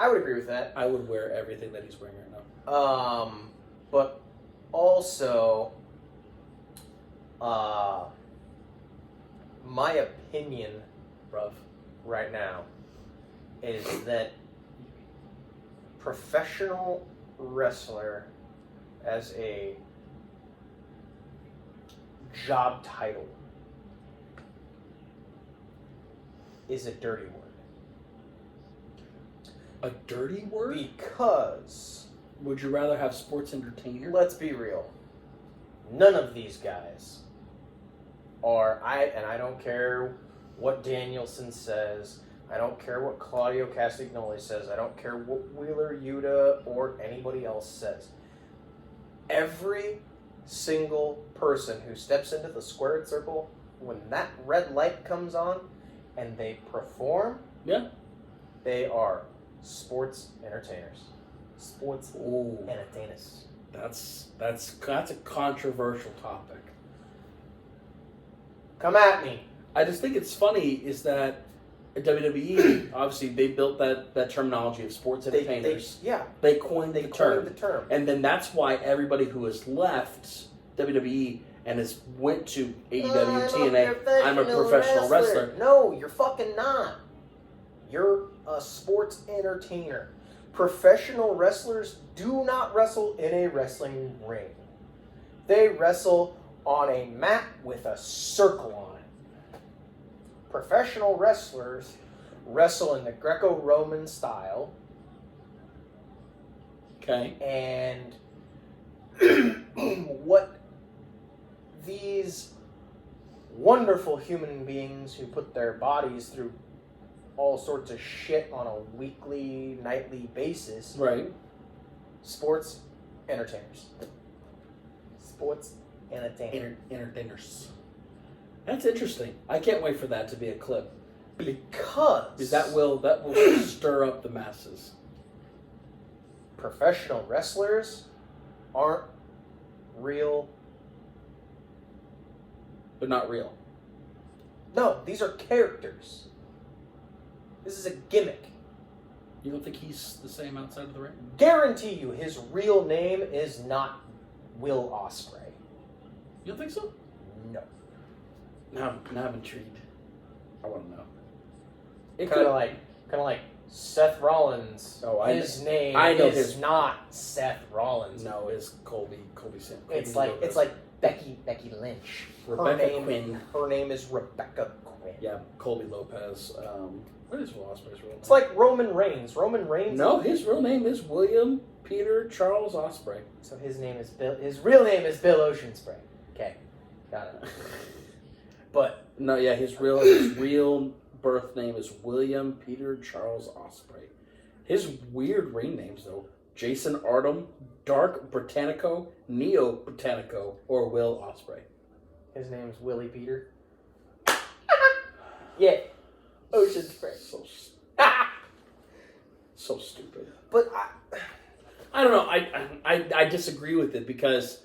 would agree with that. I would wear everything that he's wearing right now. But also, my opinion, Bruv. right now, is that professional wrestler as a job title is a dirty word. A dirty word? Because, Would you rather have sports entertainer? let's be real, none of these guys are, I don't care what Danielson says, I don't care what Claudio Castagnoli says, I don't care what Wheeler Yuta or anybody else says. Every single person who steps into the squared circle, when that red light comes on and they perform, Yeah. they are sports entertainers. Sports Ooh, entertainers. that's a controversial topic. Come at me. I just think it's funny is that WWE, obviously, they built that terminology of sports entertainers. They coined the term. And then that's why everybody who has left WWE and has went to AEW, TNA, I'm a professional wrestler. No, you're fucking not. You're a sports entertainer. Professional wrestlers do not wrestle in a wrestling ring. They wrestle on a mat with a circle on it. Professional wrestlers wrestle in the Greco-Roman style. Okay. And what these wonderful human beings who put their bodies through all sorts of shit on a weekly, nightly basis. Right. Sports entertainers. Sports entertainers. Entertainers. That's interesting. I can't wait for that to be a clip. Because that will stir up the masses. Professional wrestlers aren't real. They're not real. No, these are characters. This is a gimmick. You don't think he's the same outside of the ring? Guarantee you his real name is not Will Ospreay. You don't think so? No. Now I'm intrigued. I want to know. It Kind of like Seth Rollins. Oh, his name is not Seth Rollins. No, it's Colby Sam. It's like Becky Lynch. Rebecca Quinn. Her name is Rebecca Quinn. Yeah, Colby Lopez. What is Will Ospreay's real name? It's like Roman Reigns. Roman Reigns. No, his real name is William Peter Charles Ospreay. So his name is Bill. His real name is Bill Oceanspray. Okay, got it. But no, yeah, his real birth name is William Peter Charles Ospreay. His weird ring names though: Jason Artem, Dark Britannico, Neo Britannico, or Will Ospreay. His name is Willie Peter. Yeah. Oceanspray. So stupid. But I don't know. I disagree with it because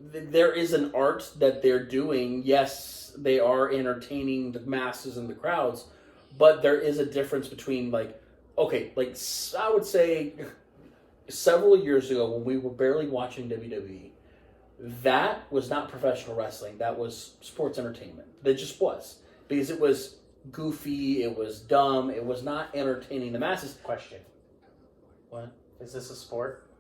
there is an art that they're doing. Yes, they are entertaining the masses and the crowds, but there is a difference between I would say several years ago when we were barely watching WWE, that was not professional wrestling. That was sports entertainment. That just was. Because it was goofy. It was dumb. It was not entertaining the masses. Question. What? Is this a sport?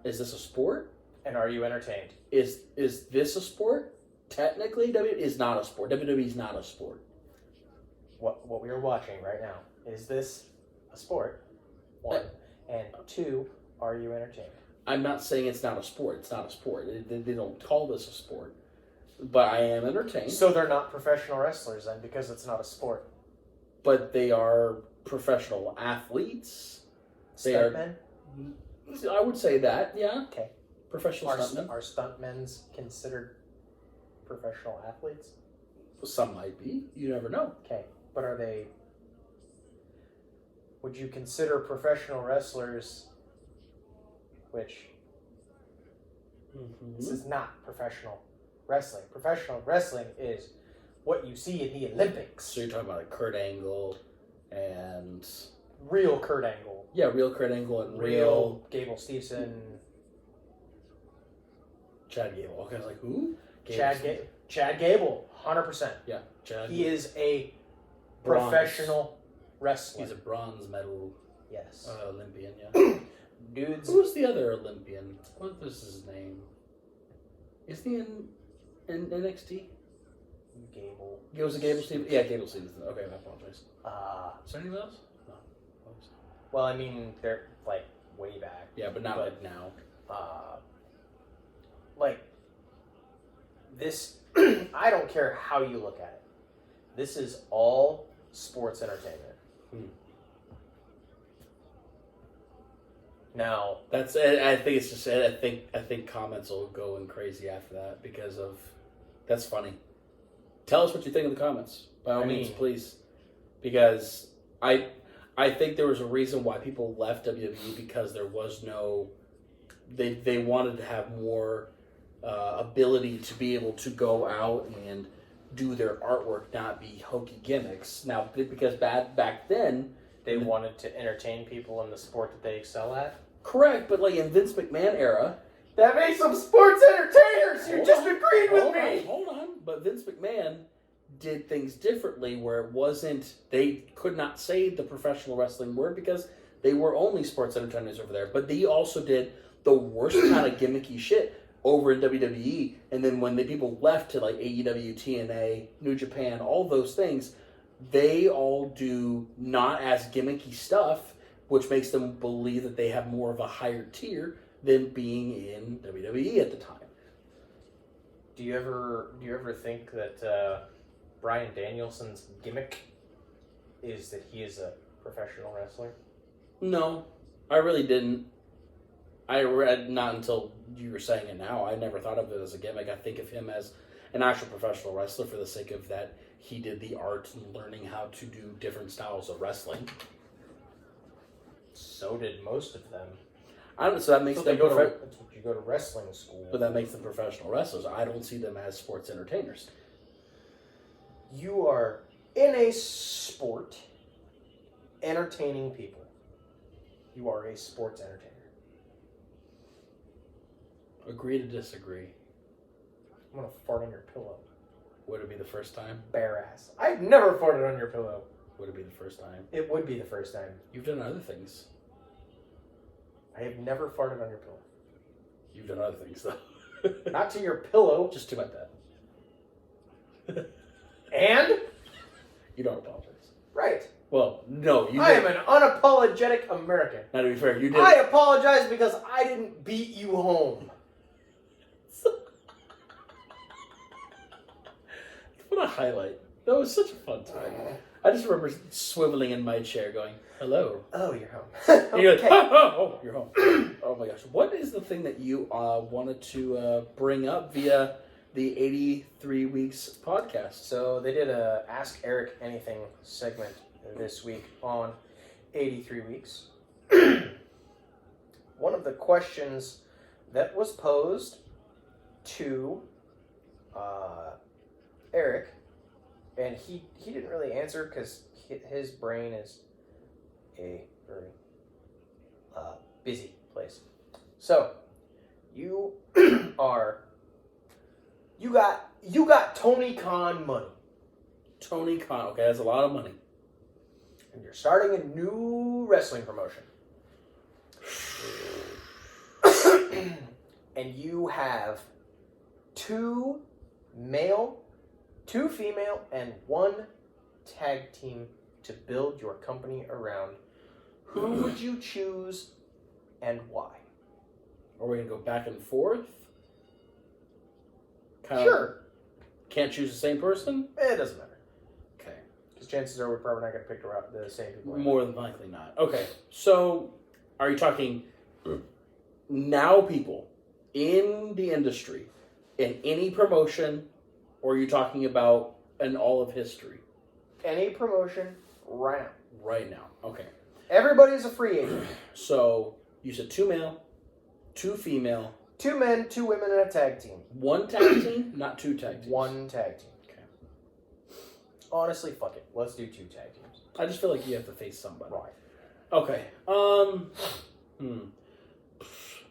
Is this a sport? And are you entertained? Is this a sport? Technically, WWE is not a sport. WWE is not a sport. What we are watching right now, is this a sport? One. And two, are you entertained? I'm not saying it's not a sport. It's not a sport. They don't call this a sport. But I am entertained. So they're not professional wrestlers then, because it's not a sport. But they are professional athletes. They are. Stuntmen? I would say that, yeah. Okay. Professional stuntmen. Are stuntmen considered professional athletes? Some might be. You never know. Okay. But are they... Would you consider professional wrestlers, which this is not professional wrestling. Professional wrestling is what you see in the Olympics. So you're talking about like Kurt Angle and... Real Kurt Angle. Yeah, real Kurt Angle and Real Gable Steveson. Chad Gable. Okay, I was like, who? Chad Gable, 100%. Yeah, Chad. He is a Bronze. Professional wrestler. He's a bronze medal Yes. Olympian, yeah. Dudes. Who was the other Olympian? What was his name? Is he in NXT? Gable. It was a Gable Stevenson? Yeah, Gable Stevenson. Okay, I apologize. Is there anyone else? No. Well, I mean, they're like way back. Yeah, but not like now. Like this, I don't care how you look at it. This is all sports entertainment. Now, That's. I think it's just. I think comments will go in crazy after that because of. That's funny. Tell us what you think in the comments. By all means, please, because I think there was a reason why people left WWE because there was no. They wanted to have more ability to be able to go out and do their artwork, not be hokey gimmicks. Now, because back then they wanted to entertain people in the sport that they excel at. Correct, but like in Vince McMahon era, that makes them sports entertainers. You just agreed with me. Hold on, but Vince McMahon did things differently where it wasn't. They could not say the professional wrestling word because they were only sports entertainers over there. But they also did the worst kind of gimmicky shit over in WWE. And then when the people left to like AEW, TNA, New Japan, all those things, they all do not as gimmicky stuff, which makes them believe that they have more of a higher tier than being in WWE at the time. Do you ever think that Bryan Danielson's gimmick is that he is a professional wrestler? No, I really didn't. I read not until you were saying it now. I never thought of it as a gimmick. I think of him as an actual professional wrestler for the sake of that he did the art and learning how to do different styles of wrestling. So did most of them. I don't. So that makes them. That's what you go to wrestling school. But that makes them professional wrestlers. I don't see them as sports entertainers. You are in a sport entertaining people. You are a sports entertainer. Agree to disagree. I'm gonna fart on your pillow. Would it be the first time? Bare ass. I've never farted on your pillow. Would it be the first time? It would be the first time. You've done other things. I have never farted on your pillow. You've done other things, though. Not to your pillow. Just to my dad. And? You don't apologize. Right. Well, no. I am an unapologetic American. Now, to be fair, you did. I apologize because I didn't beat you home. What a highlight. That was such a fun time. I just remember swiveling in my chair going, hello. Oh, you're home. And you're like, oh, you're home. Oh my gosh. What is the thing that you wanted to bring up via the 83 Weeks podcast? So they did a Ask Eric Anything segment this week on 83 Weeks. One of the questions that was posed to Eric, and he didn't really answer because his brain is a very busy place. So you got Tony Khan money. Tony Khan. Okay, that's a lot of money. And you're starting a new wrestling promotion. And you have 2 male, 2 female, and 1 tag team to build your company around. Who would you choose and why? Are we going to go back and forth? Sure. Can't choose the same person? It doesn't matter. Okay. Because chances are we're probably not going to pick the same people. Anymore. More than likely not. Okay. So, are you talking now people in the industry, in any promotion, or are you talking about in all of history? Any promotion right now. Right now. Okay. Everybody's a free agent. So, you said 2 male, 2 female. 2 men, 2 women, and a tag team. 1 tag team, not 2 tag teams. 1 tag team. Okay. Honestly, fuck it. Let's do 2 tag teams. I just feel like you have to face somebody. Right. Okay.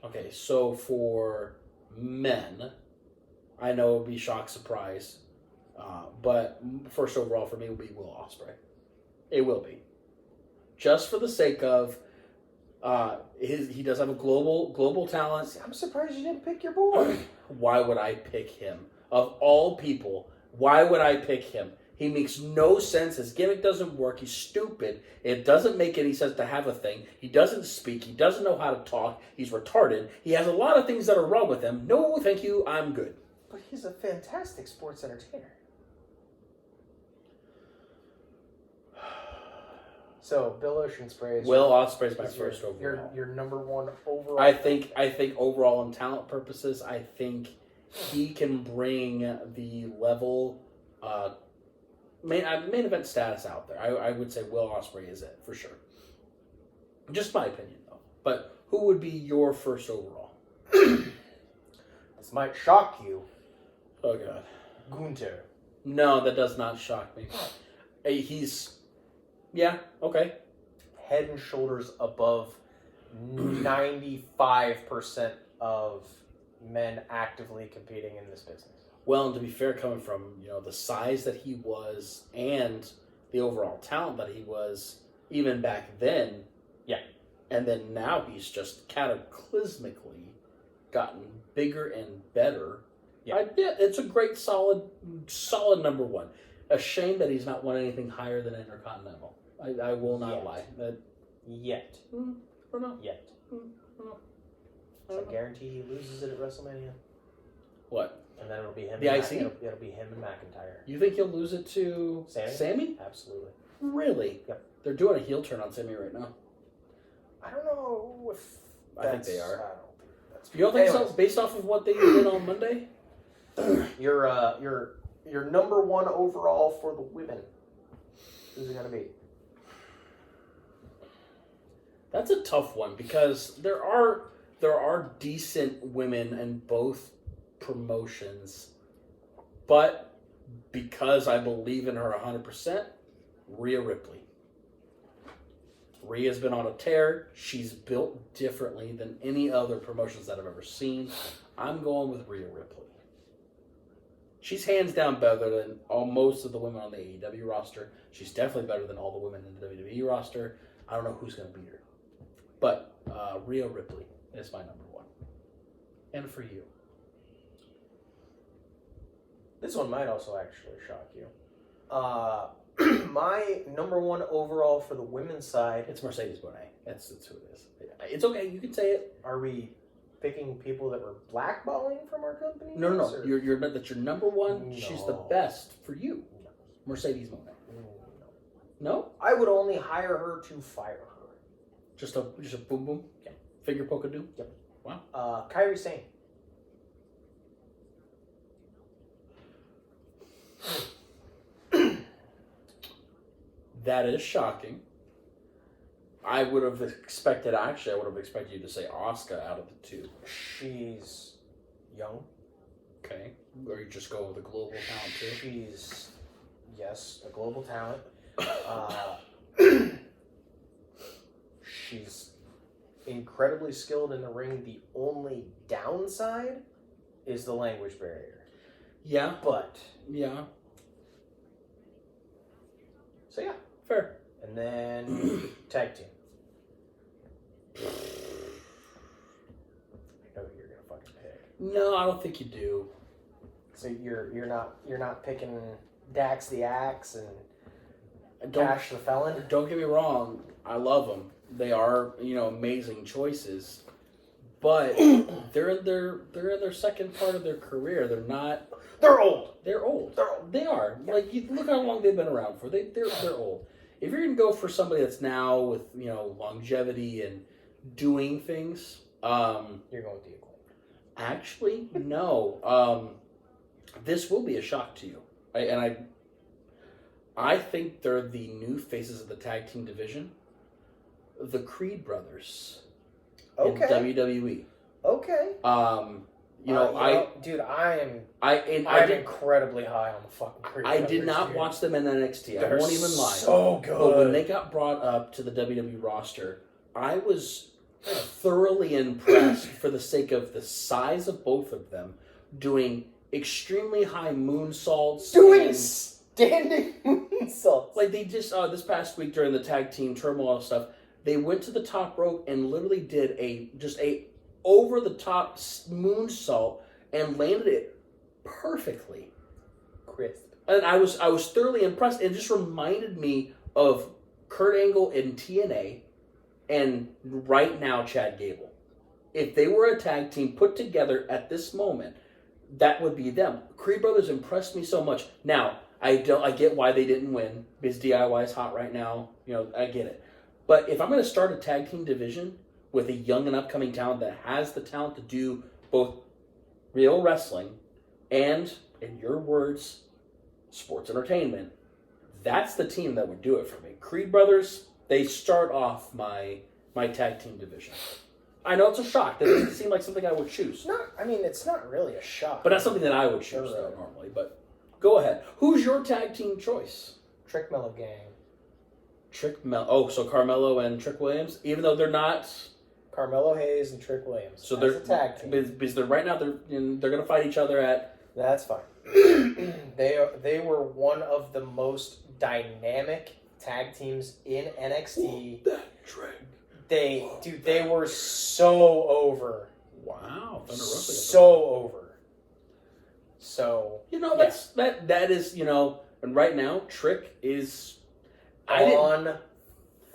Okay, so for men, I know it would be shock surprise, but first overall for me will be Will Ospreay. It will be. Just for the sake of he does have a global talent. I'm surprised you didn't pick your boy. Why would I pick him? Of all people, why would I pick him? He makes no sense. His gimmick doesn't work. He's stupid. It doesn't make any sense to have a thing. He doesn't speak. He doesn't know how to talk. He's retarded. He has a lot of things that are wrong with him. No, thank you. I'm good. But he's a fantastic sports entertainer. So, Bill Oceanspray is Will Ospreay's my first overall. Your number 1 overall. I think overall in talent purposes, I think he can bring the level main event status out there. I would say Will Ospreay is it for sure. Just my opinion though. But who would be your first overall? This might shock you. Oh god. Gunther. No, that does not shock me. Yeah, okay. Head and shoulders above 95% of men actively competing in this business. Well, and to be fair, coming from the size that he was and the overall talent that he was, even back then, yeah, and then now he's just cataclysmically gotten bigger and better. Yeah, it's a great, solid number 1. A shame that he's not won anything higher than Intercontinental. I will not lie. Yet. I don't know. Yet. So I guarantee he loses it at WrestleMania. What? And then it'll be him. The IC? It'll be him and McIntyre. You think he'll lose it to Sammy? Absolutely. Really? Yep. They're doing a heel turn on Sammy right now. I don't know if I think they are. I don't think that's true. You don't think so? Based off of what they did on Monday? Your number 1 overall for the women. Who's it gonna be? That's a tough one because there are decent women in both promotions, but because I believe in her 100%, Rhea Ripley. Rhea's been on a tear. She's built differently than any other promotions that I've ever seen. I'm going with Rhea Ripley. She's hands down better than most of the women on the AEW roster. She's definitely better than all the women in the WWE roster. I don't know who's going to beat her. But Rhea Ripley is my number 1. And for you? This one might also actually shock you. My number 1 overall for the women's side... It's Mercedes Moné. That's who it is. It's okay. You can say it. Are we picking people that we're blackballing from our company? No. That's your number 1. No. She's the best for you. No. Mercedes Moné. No? I would only hire her to fire her. Just a boom boom? Yeah. Figure poke a do? Yep. Wow. Kairi Sane. That is shocking. I would have expected you to say Asuka out of the 2. She's young. Okay. Or you just go with a global talent too? She's, yes, a global talent. She's incredibly skilled in the ring. The only downside is the language barrier. Yeah. But yeah, So yeah. Fair. And then tag team. I know who you're gonna fucking pick. No, I don't think you do. So you're not picking Dax the Axe and Don't, Cash the Felon. don't get me wrong. I love them. They are, amazing choices. But they're in their second part of their career. They're not. They're old. They're old. They're old. They are. Yeah. Like, you look how long they've been around for. They're old. If you're gonna go for somebody that's now with longevity and doing things, You're going with the Acclaimed. actually no. This will be a shock to you, I think they're the new faces of the tag team division, the Creed brothers Okay. in WWE. Okay. Dude, I'm incredibly high on the fucking Creed. I did brothers, not dude. watch them in NXT. They're I won't even lie. So good. But when they got brought up to the WWE roster, I was thoroughly impressed for the sake of the size of both of them doing extremely high moonsaults. Doing and, standing moonsaults. like they just this past week during the tag team turmoil stuff, they went to the top rope and literally did a over the top moonsault and landed it perfectly. Crisp. And I was thoroughly impressed. It just reminded me of Kurt Angle in TNA and right now Chad Gable. If they were a tag team put together at this moment, that would be them. Creed Brothers impressed me so much. Now, I get why they didn't win because DIY is hot right now. I get it. But if I'm going to start a tag team division with a young and upcoming talent that has the talent to do both real wrestling and, in your words, sports entertainment, that's the team that would do it for me. Creed Brothers, they start off my tag team division. I know it's a shock. That doesn't seem like something I would choose. It's not really a shock. But that's something that I would choose, though, normally. But go ahead. Who's your tag team choice? Trick Mellow Gang. So Carmelo and Trick Williams, even though they're not. Carmelo Hayes and Trick Williams. So That's they're a tag team. because they're right now they're going to fight each other at. That's fine. They were one of the most dynamic tag teams in NXT. That Trick. They were so over. Wow. So over. So that is and right now Trick is on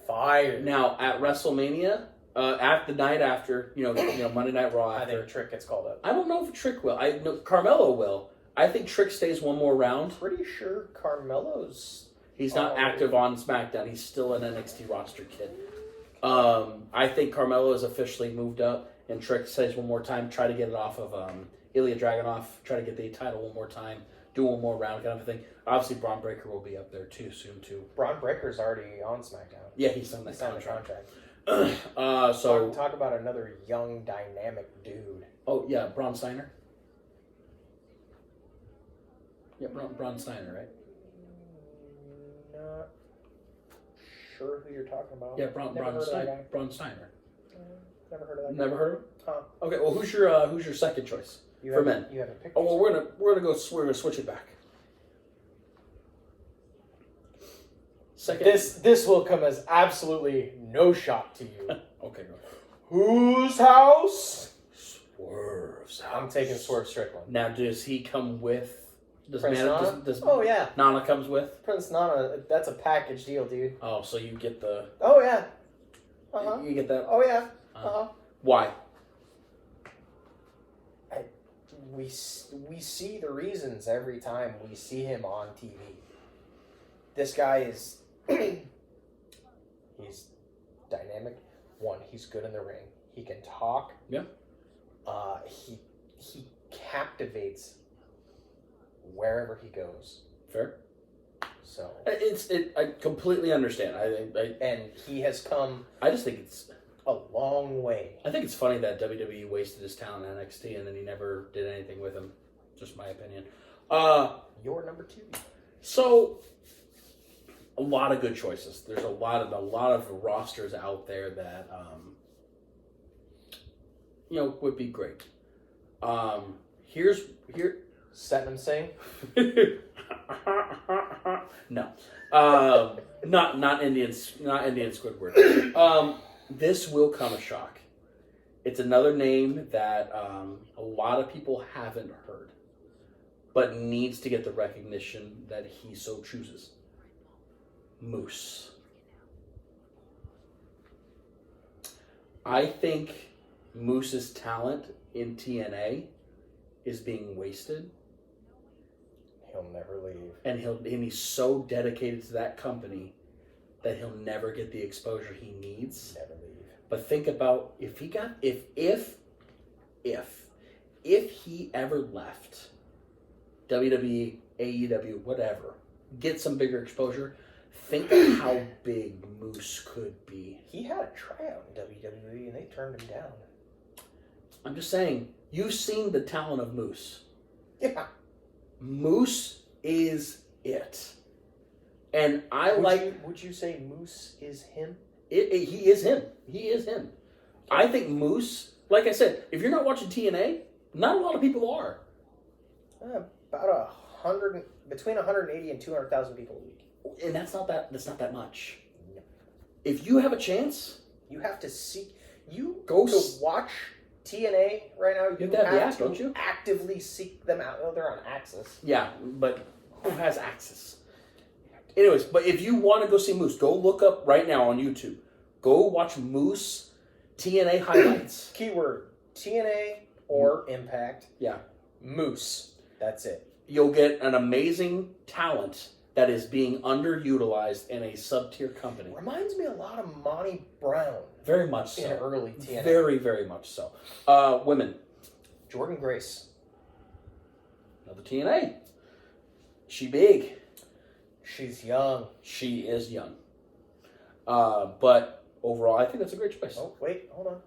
fire. Now at WrestleMania, at the night after, Monday Night Raw. I think Trick gets called up. I don't know if Trick will. I know Carmelo will. I think Trick stays one more round. Pretty sure Carmelo's. He's not active on SmackDown. He's still an NXT roster kid. I think Carmelo is officially moved up, and Trick stays one more time. Try to get it off of Ilya Dragunov. Try to get the title one more time. Do one more round, kind of a thing. Obviously, Braun Breaker will be up there too soon too. Braun Breaker's already on SmackDown. Yeah, he's on that contract. So talk about another young, dynamic dude. Oh yeah, Braun Steiner. Yeah, Braun Steiner, right? Not sure who you're talking about. Yeah, Braun Steiner. Braun Steiner. Never heard of that. Never heard of him? Huh. Okay, well, who's your second choice for men? You haven't picked. Oh well, we're gonna switch it back. Second. This will come as absolutely no shock to you. Okay, go. Whose house? Swerve's house. I'm taking Swerve Strickland. Now, does he come with? Does Prince Nana? Does Oh yeah, Nana comes with? Prince Nana. That's a package deal, dude. Oh, so you get the. Oh yeah. Uh huh. You get that. Oh yeah. Uh huh. Why? We see the reasons every time we see him on TV. This guy is he's dynamic. One, he's good in the ring. He can talk. Yeah. He captivates wherever he goes. Fair. So I completely understand. and he has come. I just think it's a long way. I think it's funny that WWE wasted his talent in NXT and then he never did anything with him. Just my opinion. Your number 2. So a lot of good choices. There's a lot of rosters out there that would be great. Here Satnam Singh. No, not Indian Squidward. This will come a shock. It's another name that a lot of people haven't heard, but needs to get the recognition that he so chooses. Moose. I think Moose's talent in TNA is being wasted. He'll never leave. And he's so dedicated to that company that he'll never get the exposure he needs. Never leave. But think about if he ever left WWE, AEW, whatever, get some bigger exposure, think of how big Moose could be. He had a tryout in WWE and they turned him down. I'm just saying, you've seen the talent of Moose. Yeah. Moose is it. And Would you say Moose is him? He is him. He is him. I think Moose, like I said, if you're not watching TNA, not a lot of people are. About between 180 and 200,000 people a week. And that's not that much. No. If you have a chance, you have to seek. You go to watch TNA right now. You have to don't you? actively seek them out. Oh, they're on Access. Yeah, but who has Access? Anyways, but if you want to go see Moose, go look up right now on YouTube. Go watch Moose TNA highlights. Keyword TNA or Impact. Yeah. Moose. That's it. You'll get an amazing talent that is being underutilized in a sub-tier company. Reminds me a lot of Monty Brown. Very much so. In early TNA. Very, very much so. Women. Jordan Grace. Another TNA. She big. She's young. She is young. But overall, I think that's a great choice. Oh, wait, hold on.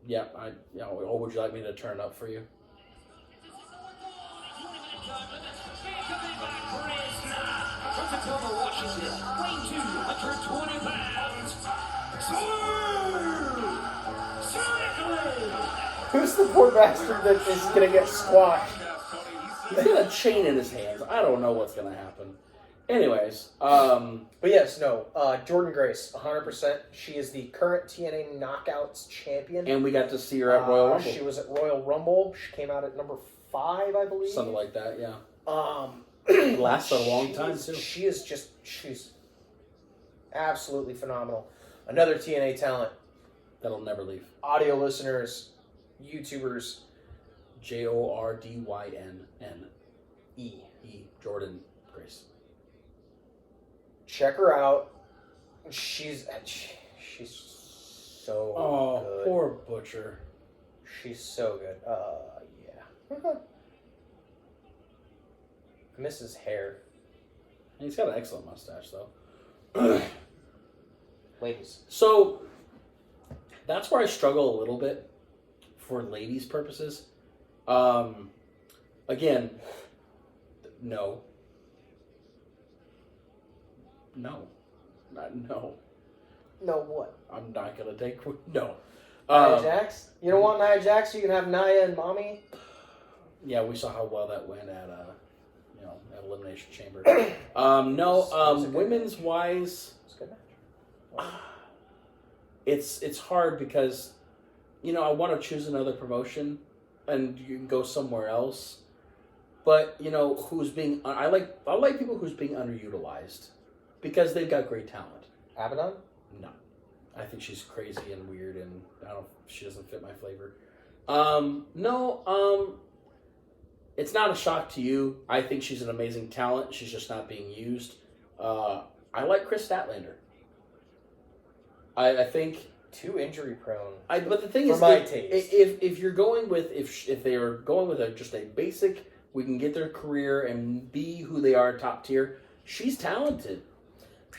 Yeah, what would you like me to turn up for you? Who's the poor bastard that is going to get squashed? He's got a chain in his hands. I don't know what's going to happen. Anyways, but yes, no, Jordan Grace, 100%. She is the current TNA Knockouts champion. And we got to see her at Royal Rumble. She was at Royal Rumble. She came out at number 5, I believe. Something like that, yeah. It lasted a long time, too. She's absolutely phenomenal. Another TNA talent. That'll never leave. Audio listeners, YouTubers. JORDYNN. Jordan Grace. Check her out. She's so good. Oh, poor Butcher. She's so good. Yeah. I miss his hair. He's got an excellent mustache, though. Ladies. So, that's where I struggle a little bit for ladies' purposes. Again, no. No. No. No what? I'm not going to take... No. Nia Jax? You don't want Nia Jax? You can have Nia and Mommy? Yeah, we saw how well that went at Elimination Chamber. Women's wise... It's a good match. It's hard because, I want to choose another promotion and you can go somewhere else. But, who's being... I like people who's being underutilized because they've got great talent. Abaddon? No. I think she's crazy and weird and she doesn't fit my flavor. It's not a shock to you. I think she's an amazing talent. She's just not being used. I like Chris Statlander. I think... Too injury prone. But the thing is, if you're going with... If they are going with just a basic, we can get their career and be who they are top tier, she's talented.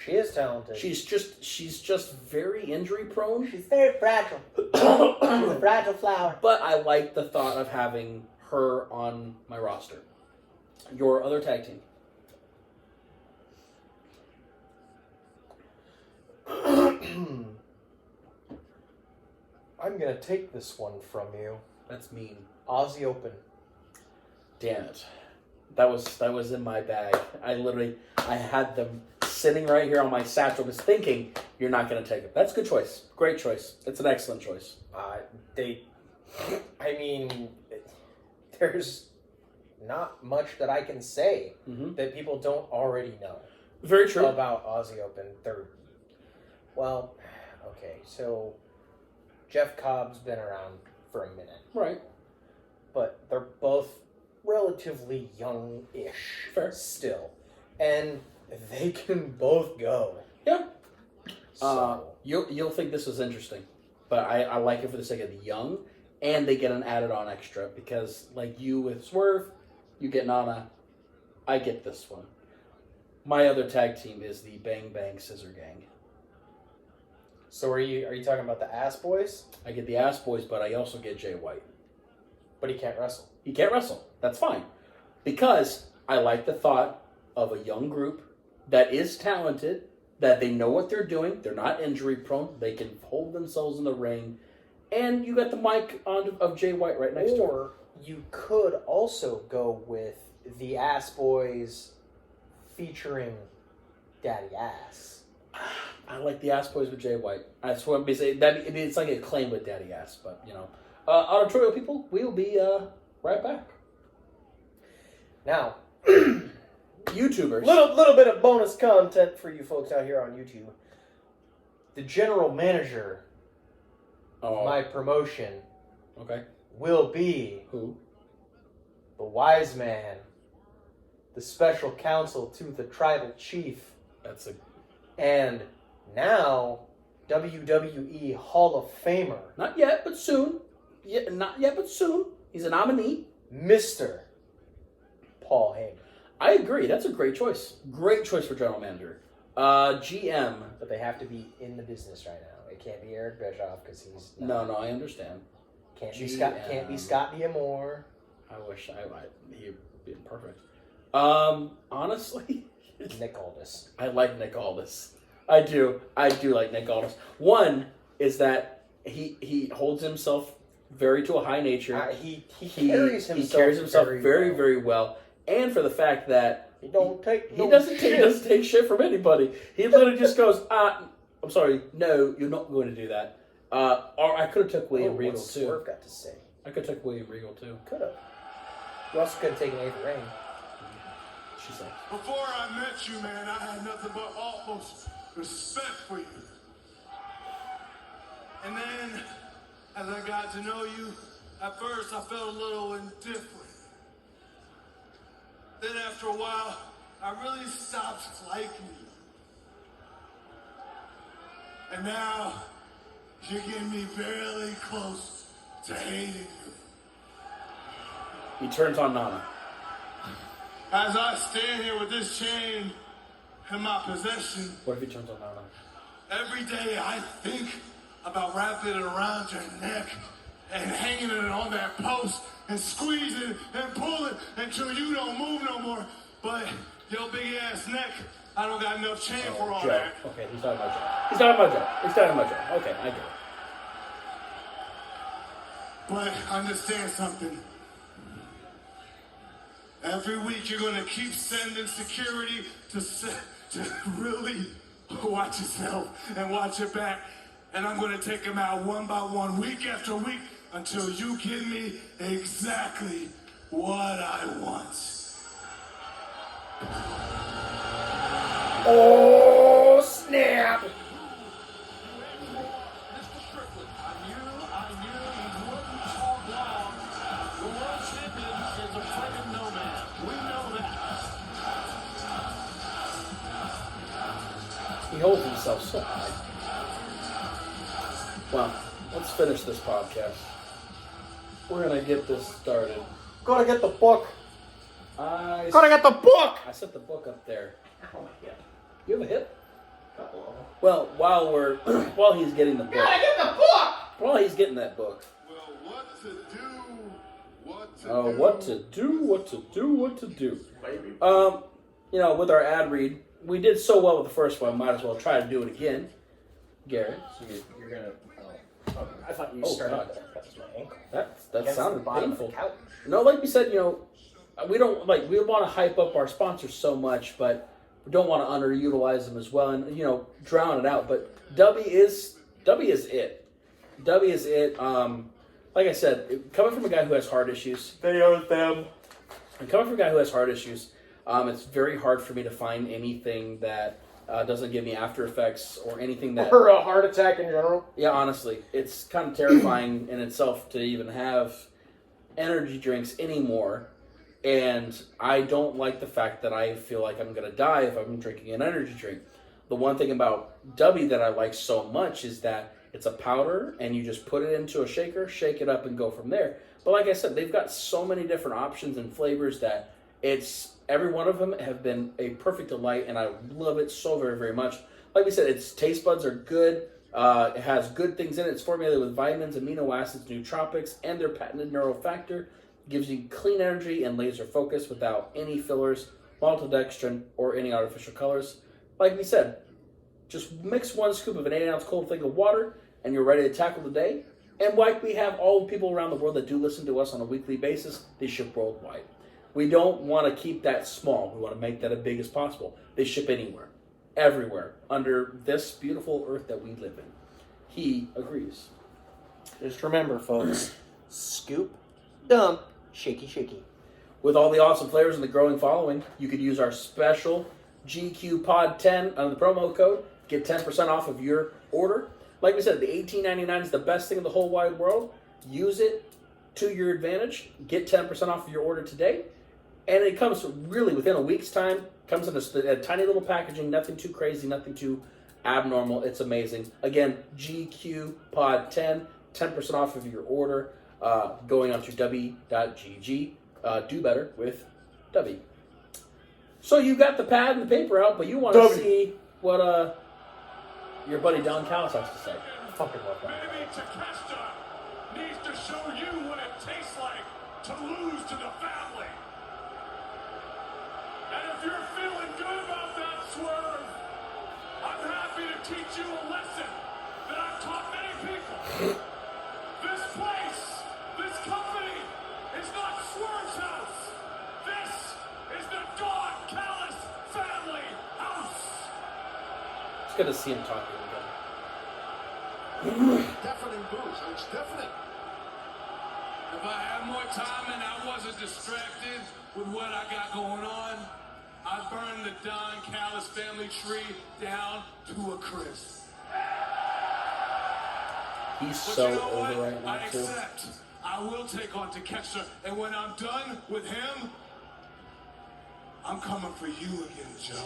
She is talented. She's just very injury prone. She's very fragile. She's a fragile flower. But I like the thought of having her on my roster. Your other tag team. I'm going to take this one from you. That's mean. Aussie Open. Damn it. That was in my bag. I had them sitting right here on my satchel, just thinking you're not going to take it. That's a good choice. Great choice. It's an excellent choice. There's not much that I can say that people don't already know. Very true. About Aussie Open. So Jeff Cobb's been around for a minute. Right. But they're both relatively young-ish. Fair. Still. And they can both go. Yeah. So. You'll think this is interesting, but I like it for the sake of the young, and they get an added-on extra because, like you with Swerve, you get Nana. I get this one. My other tag team is the Bang Bang Scissor Gang. So are you talking about the Ass Boys? I get the Ass Boys, but I also get Jay White. But he can't wrestle. He can't wrestle. That's fine. Because I like the thought of a young group that is talented, that they know what they're doing, they're not injury prone, they can hold themselves in the ring, and you got the mic of Jay White right next to him. Or you could also go with the Ass Boys featuring Daddy Ass. I like the Ass Boys with Jay White. I swear, it's like a claim with Daddy Ass, but auditorial people, we'll be right back. Now, YouTubers. Little bit of bonus content for you folks out here on YouTube. The general manager of my promotion will be who? The wise man, the special counsel to the tribal chief. And now WWE Hall of Famer. Not yet, but soon. Yeah, not yet, but soon. He's a nominee. Mr. Paul Heyman. I agree. That's a great choice. Great choice for general manager. GM. But they have to be in the business right now. It can't be Eric Bischoff because he's not. No, I understand. Can't be Scott D'Amore. I wish he'd be perfect. Honestly, Nick Aldis. I like Nick Aldis. I do like Nick Aldis. One is that he holds himself to a high nature. He carries himself very, very well. And for the fact that he doesn't take shit from anybody. He literally just goes, I'm sorry, no, you're not going to do that. Or I could have took William Regal too. Swerve got to say. I could have took William Regal too. Could have. You also could have taken Ava Rain. She said. Before I met you, man, I had nothing but utmost respect for you. And then, as I got to know you, at first I felt a little indifferent. Then after a while, I really stopped liking you. And now, you're getting me very close to hating you. He turns on Nana. As I stand here with this chain in my possession, what if he turns on Nana? Every day I think about wrapping it around your neck and hanging it on that post and squeezing and pulling until you don't move no more. But your big ass neck, I don't got enough chain for all that. Okay, he's talking about Joe. He's talking about Joe. Okay, I get it. But understand something. Every week you're gonna keep sending security to really watch yourself and watch your back. And I'm gonna take them out one by one, week after week, until you give me exactly what I want. Oh, snap! He holds himself so high. Well, let's finish this podcast. We're gonna get this started. Gotta get the book. I get the book! I set the book up there. Oh my god. You have a hip? Well, while he's getting the book. Gotta get the book! While he's getting that book. Well, what to do. Baby. With our ad read, we did so well with the first one, might as well try to do it again. Garrett. So you're gonna... I thought you started... God. That was my ankle. That sounded painful. Couch. No, like we said, we don't we want to hype up our sponsors so much, but we don't want to underutilize them as well, and drown it out. But W is it. W is it. Like I said, coming from a guy who has heart issues, They are them. and coming from a guy who has heart issues, it's very hard for me to find anything that doesn't give me after effects or anything that. Or a heart attack in general. Yeah, honestly, it's kind of terrifying in itself to even have energy drinks anymore. And I don't like the fact that I feel like I'm going to die if I'm drinking an energy drink. The one thing about W that I like so much is that it's a powder and you just put it into a shaker, shake it up, and go from there. But like I said, they've got so many different options and flavors that every one of them have been a perfect delight, and I love it so very, very much. Like we said, its taste buds are good. It has good things in it. It's formulated with vitamins, amino acids, nootropics, and their patented neurofactor. Gives you clean energy and laser focus without any fillers, maltodextrin, or any artificial colors. Like we said, just mix 1 scoop of an 8-ounce cold thing of water, and you're ready to tackle the day. And like we have all the people around the world that do listen to us on a weekly basis, they ship worldwide. We don't want to keep that small. We want to make that as big as possible. They ship anywhere, everywhere, under this beautiful earth that we live in. He agrees. Just remember, folks, scoop, dump, shaky, shaky. With all the awesome flavors and the growing following, you could use our special GQ Pod 10 under the promo code. Get 10% off of your order. Like we said, the $18.99 is the best thing in the whole wide world. Use it to your advantage. Get 10% off of your order today. And it comes really within a week's time. Comes in a tiny little packaging. Nothing too crazy. Nothing too abnormal. It's amazing. Again, GQ Pod 10. 10% off of your order. Going on to w.gg. Do better with W. So you got the pad and the paper out, but you want to see what your buddy Don Callis has to say. Fucking love that. Maybe Takeshita needs to show you what it tastes like to lose to the family. And if you're feeling good about that swerve, I'm happy to teach you a lesson that I've taught many people. This place, this company, is not Swerve's house. This is the Don Callis family house. It's good to see him talking again. Definitely booze. It's definite. If I had more time and I wasn't distracted with what I got going on, I'd burn the Don Callis family tree down to a crisp. He's But so you know over what? right now, I too. accept. I will take on Takeshita, and when I'm done with him, I'm coming for you again, Joe.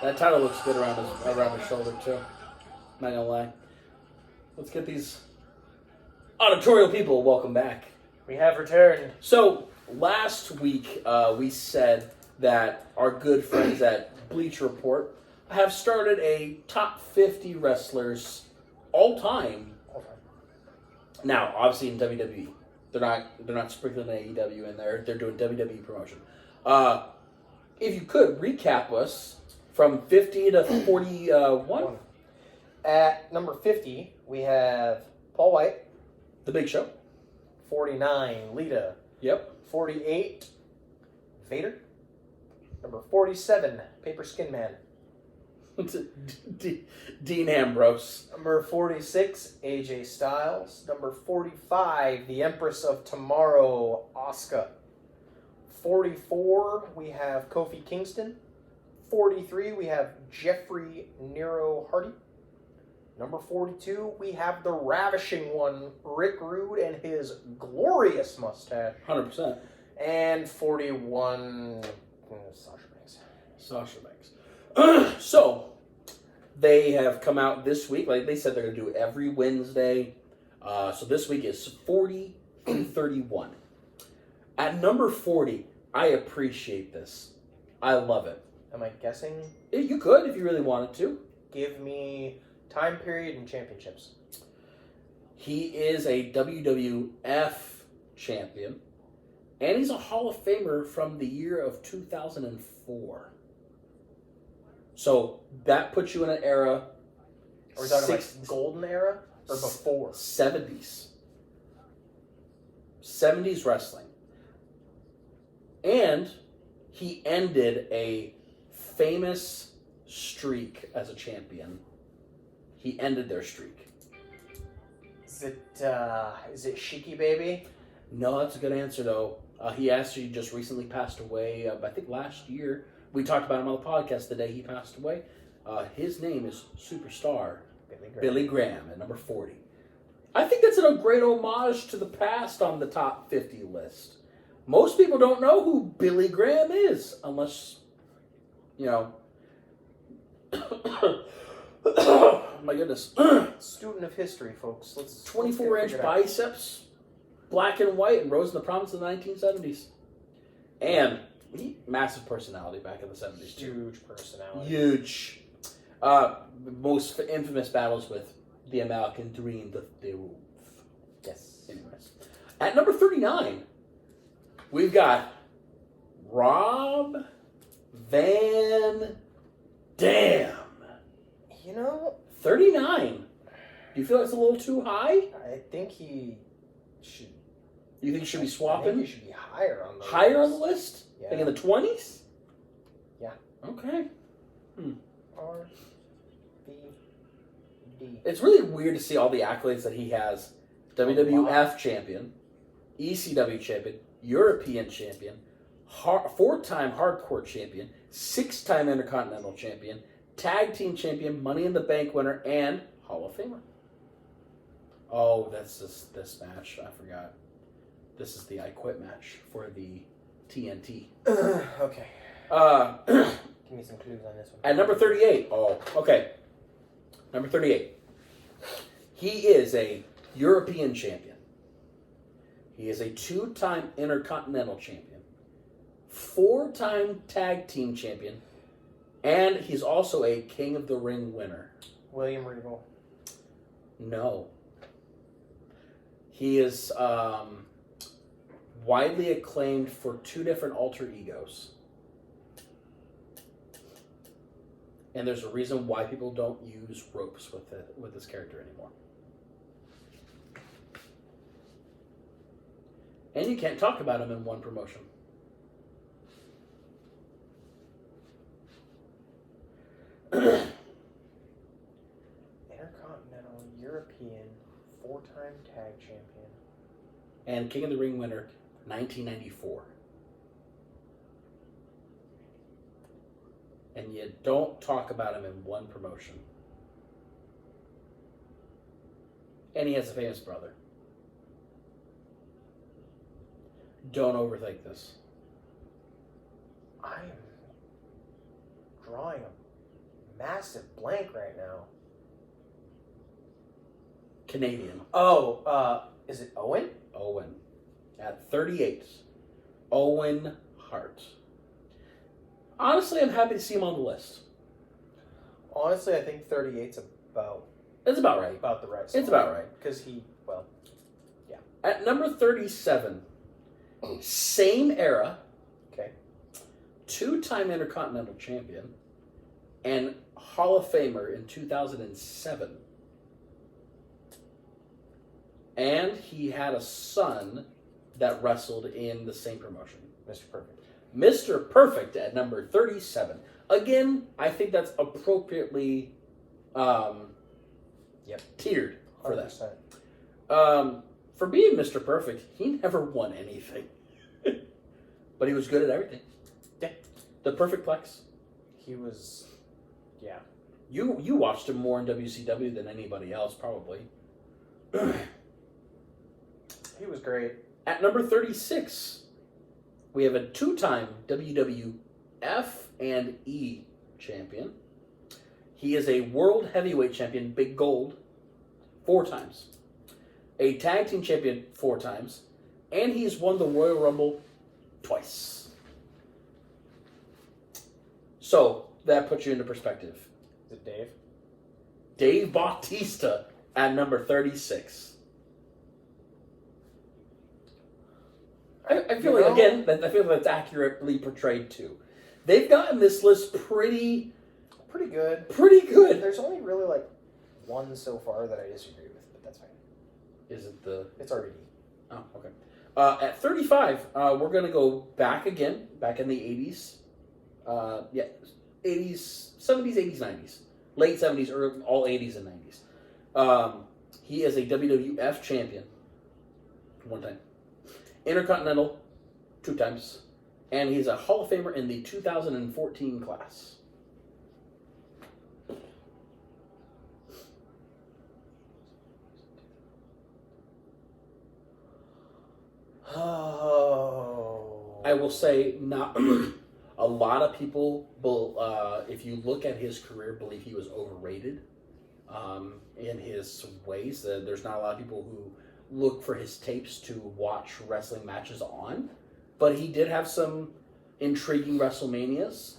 That title looks good around his shoulder, too. Not gonna lie. Let's get these auditorial people welcome back. We have returned. So, last week, we said that our good friends at Bleach Report have started a top 50 wrestlers all time. Now, obviously in WWE, they're not sprinkling AEW in there. They're doing WWE promotion. If you could recap us from 50 to 41, At number 50, we have Paul White. The Big Show. 49, Lita. Yep. 48, Vader. Number 47, Paper Skin Man. Dean Ambrose. Number 46, AJ Styles. Number 45, the Empress of Tomorrow, Asuka. 44, we have Kofi Kingston. 43, we have Jeffrey Nero Hardy. Number 42, we have the ravishing one, Rick Rude, and his glorious mustache. 100%. And 41, Sasha Banks. Sasha Banks. So, they have come out this week. Like they said, they're going to do it every Wednesday. So this week is 40 through 31. At number 40, I appreciate this. I love it. Am I guessing? You could if you really wanted to. Give me time period and championships. He is a WWF champion. And he's a Hall of Famer from the year of 2004. So that puts you in an era. Are we talking like golden era or before? 70s. 70s wrestling. And he ended a famous streak as a champion. He ended their streak. Is it Shiki Baby? No, that's a good answer, though. He actually just recently passed away, I think last year. We talked about him on the podcast the day he passed away. His name is Superstar Billy Graham at number 40. I think that's a great homage to the past on the top 50 list. Most people don't know who Billy Graham is, unless, you know... My goodness. Student of history, folks. Let's 24-inch biceps, black and white, and rose in the prominence in the 1970s. And massive personality back in the 70s, too. Huge personality. Huge. Most infamous battles with the American Dream, the Wolf. Yes. Anyways. At number 39, we've got Rob Van Dam. You know, 39. Do you feel it's a little too high? I think he should. You think he should be I swapping? think he should be higher on the Higher on list. the list? Yeah. Like in the 20s? Yeah. Okay. R, B, D. It's really weird to see all the accolades that he has. WWF champion, ECW champion, European champion, 4-time hardcore champion, 6-time Intercontinental champion, tag team champion, Money in the Bank winner, and Hall of Famer. Oh, that's this match. I forgot. This is the I Quit match for the TNT. Okay. Give me some clues on this one. At number 38. Oh, okay. Number 38. He is a European champion. He is a 2-time Intercontinental champion, 4-time tag team champion, and he's also a King of the Ring winner. William Regal. No. He is widely acclaimed for 2 different alter egos. And there's a reason why people don't use ropes with this character anymore. And you can't talk about him in one promotion. Intercontinental, European, 4-time tag champion. And King of the Ring winner, 1994. And you don't talk about him in one promotion. And he has a famous brother. Don't overthink this. I am drawing a massive blank right now. Canadian. Oh, is it Owen? Owen. At 38. Owen Hart. Honestly, I'm happy to see him on the list. Honestly, I think 38's It's about right. about the right It's spot. about right. Because At number 37, same era, okay. 2-time Intercontinental Champion, and Hall of Famer in 2007. And he had a son that wrestled in the same promotion. Mr. Perfect. Mr. Perfect at number 37. Again, I think that's appropriately tiered for 100%. that. For being Mr. Perfect, he never won anything. But he was good at everything. Yeah. The Perfect Plex. He was, yeah. You watched him more in WCW than anybody else, probably. He was great. At number 36, we have a 2-time WWF and E champion. He is a World Heavyweight Champion, Big Gold, 4 times. A Tag Team Champion 4 times. And he's won the Royal Rumble twice. So, that puts you into perspective. Is it Dave? Dave Bautista at number 36. I feel like, again, I feel that's accurately portrayed too. They've gotten this list pretty good. Pretty good. There's only really like one so far that I disagree with, but that's fine. Is it the... It's RVD. Oh, okay. At 35, we're going to go back again, back in the 80s. 80s, 70s, 80s, 90s. Late 70s, or all 80s and 90s. He is a WWF champion. 1 time. Intercontinental. 2 times. And he's a Hall of Famer in the 2014 class. Oh. I will say, not a lot of people, if you look at his career, believe he was overrated in his ways. There's not a lot of people who look for his tapes to watch wrestling matches on, but he did have some intriguing WrestleManias.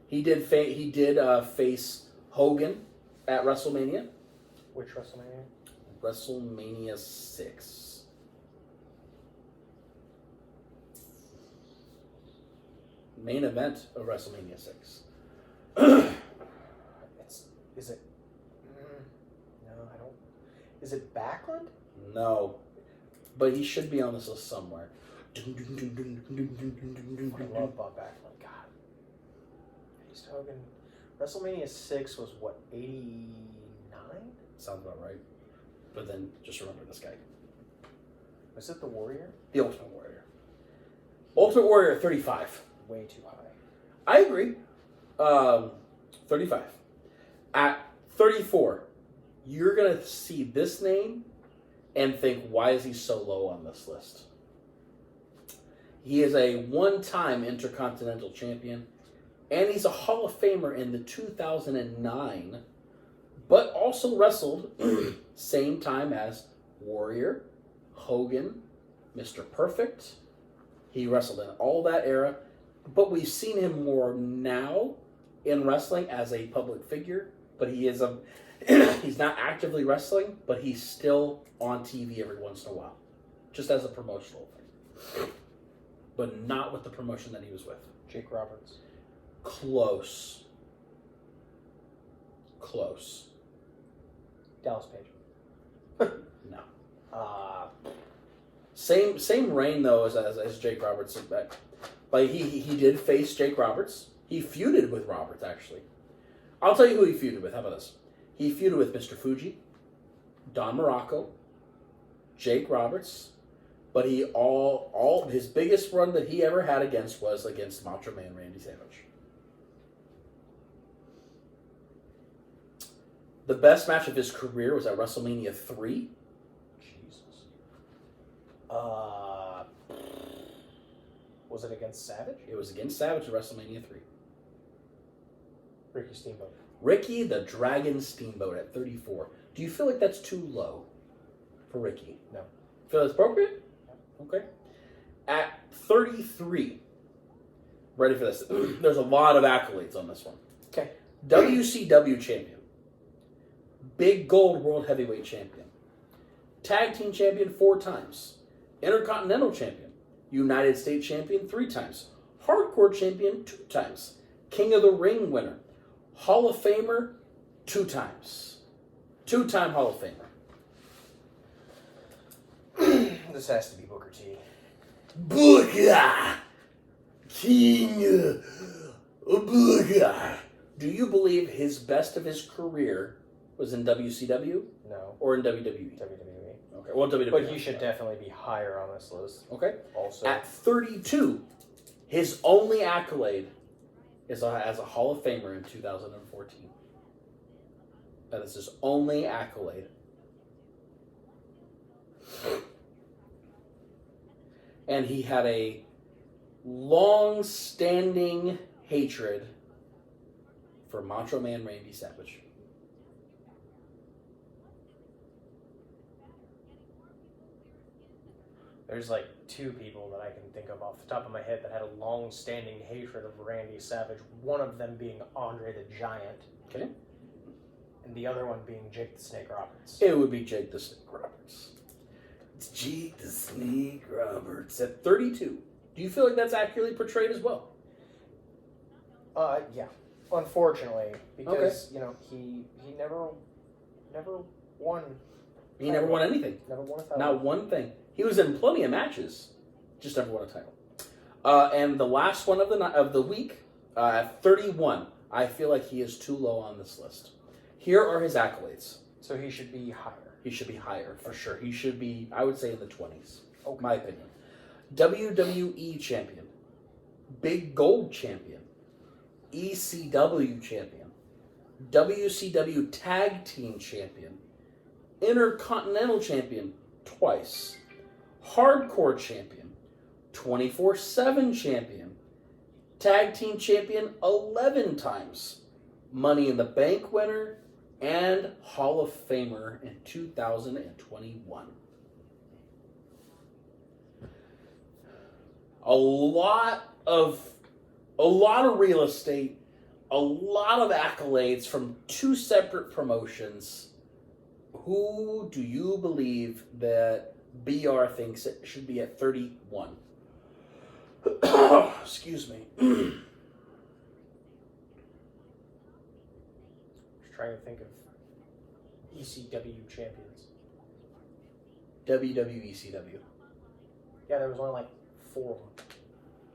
He did face Hogan at WrestleMania. Which WrestleMania? WrestleMania 6. Main event of WrestleMania 6. Is it? No, I don't. Is it Backlund? No. But he should be on this list somewhere. I love Bob Backlund. God. Faced Hogan. WrestleMania 6 was what, 89? Sounds about right. But then just remember this guy. Was it the Warrior? The Ultimate Warrior. Ultimate Warrior 35. Way too high. I agree. 35. At 34, you're going to see this name and think, why is he so low on this list? He is a 1-time Intercontinental Champion, and he's a Hall of Famer in the 2009, but also wrestled same time as Warrior, Hogan, Mr. Perfect. He wrestled in all that era, but we've seen him more now in wrestling as a public figure, but he is he's not actively wrestling, but he's still on TV every once in a while, just as a promotional thing. But not with the promotion that he was with. Jake Roberts. Close. Dallas Page. No. Same reign though as Jake Roberts. Like he did face Jake Roberts. He feuded with Roberts actually. I'll tell you who he feuded with. How about this? He feuded with Mr. Fuji, Don Morocco, Jake Roberts, but he all his biggest run that he ever had was against Macho Man Randy Savage. The best match of his career was at WrestleMania 3. Jesus. Was it against Savage? It was against Savage at WrestleMania 3. Ricky Steamboat. Ricky the Dragon Steamboat at 34. Do you feel like that's too low for Ricky? No. Feel it's appropriate? No. Okay. At 33, ready for this? There's a lot of accolades on this one. Okay. WCW champion. Big Gold World Heavyweight champion. Tag Team champion 4 times. Intercontinental champion. United States champion 3 times. Hardcore champion 2 times. King of the Ring winner. Hall of Famer 2 times. 2-time Hall of Famer. This has to be Booker T. Booker! King Booker! Do you believe his best of his career was in WCW No. or in WWE? WWE. Okay, well, WWE. But he should definitely be higher on this list. Okay. Also. At 32, his only accolade is as a Hall of Famer in 2014. That is his only accolade. And he had a long-standing hatred for Macho Man Randy Savage. There's like 2 people that I can think of off the top of my head that had a long-standing hatred of Randy Savage. One of them being Andre the Giant. Okay. And the other one being Jake the Snake Roberts. It would be Jake the Snake Roberts. It's Jake the Snake Roberts at 32. Do you feel like that's accurately portrayed as well? Yeah. Unfortunately, because Okay. you know he never won He never won anything. Never won a title. Not one thing. He was in plenty of matches, just never won a title. And the last one of the week, at 31, I feel like he is too low on this list. Here are his accolades. So he should be higher. He should be higher, for sure. He should be, I would say, in the 20s. Okay. My opinion. WWE Champion. Big Gold Champion. ECW Champion. WCW Tag Team Champion. Intercontinental Champion twice. Hardcore Champion. 24/7 Champion. Tag Team Champion 11 times. Money in the Bank winner. And Hall of Famer in 2021. A lot of real estate, a lot of accolades from two separate promotions. Who do you believe that BR thinks it should be at 31? Excuse me. Trying to think of ECW champions. WWECW. Yeah, there was only like 4 of them.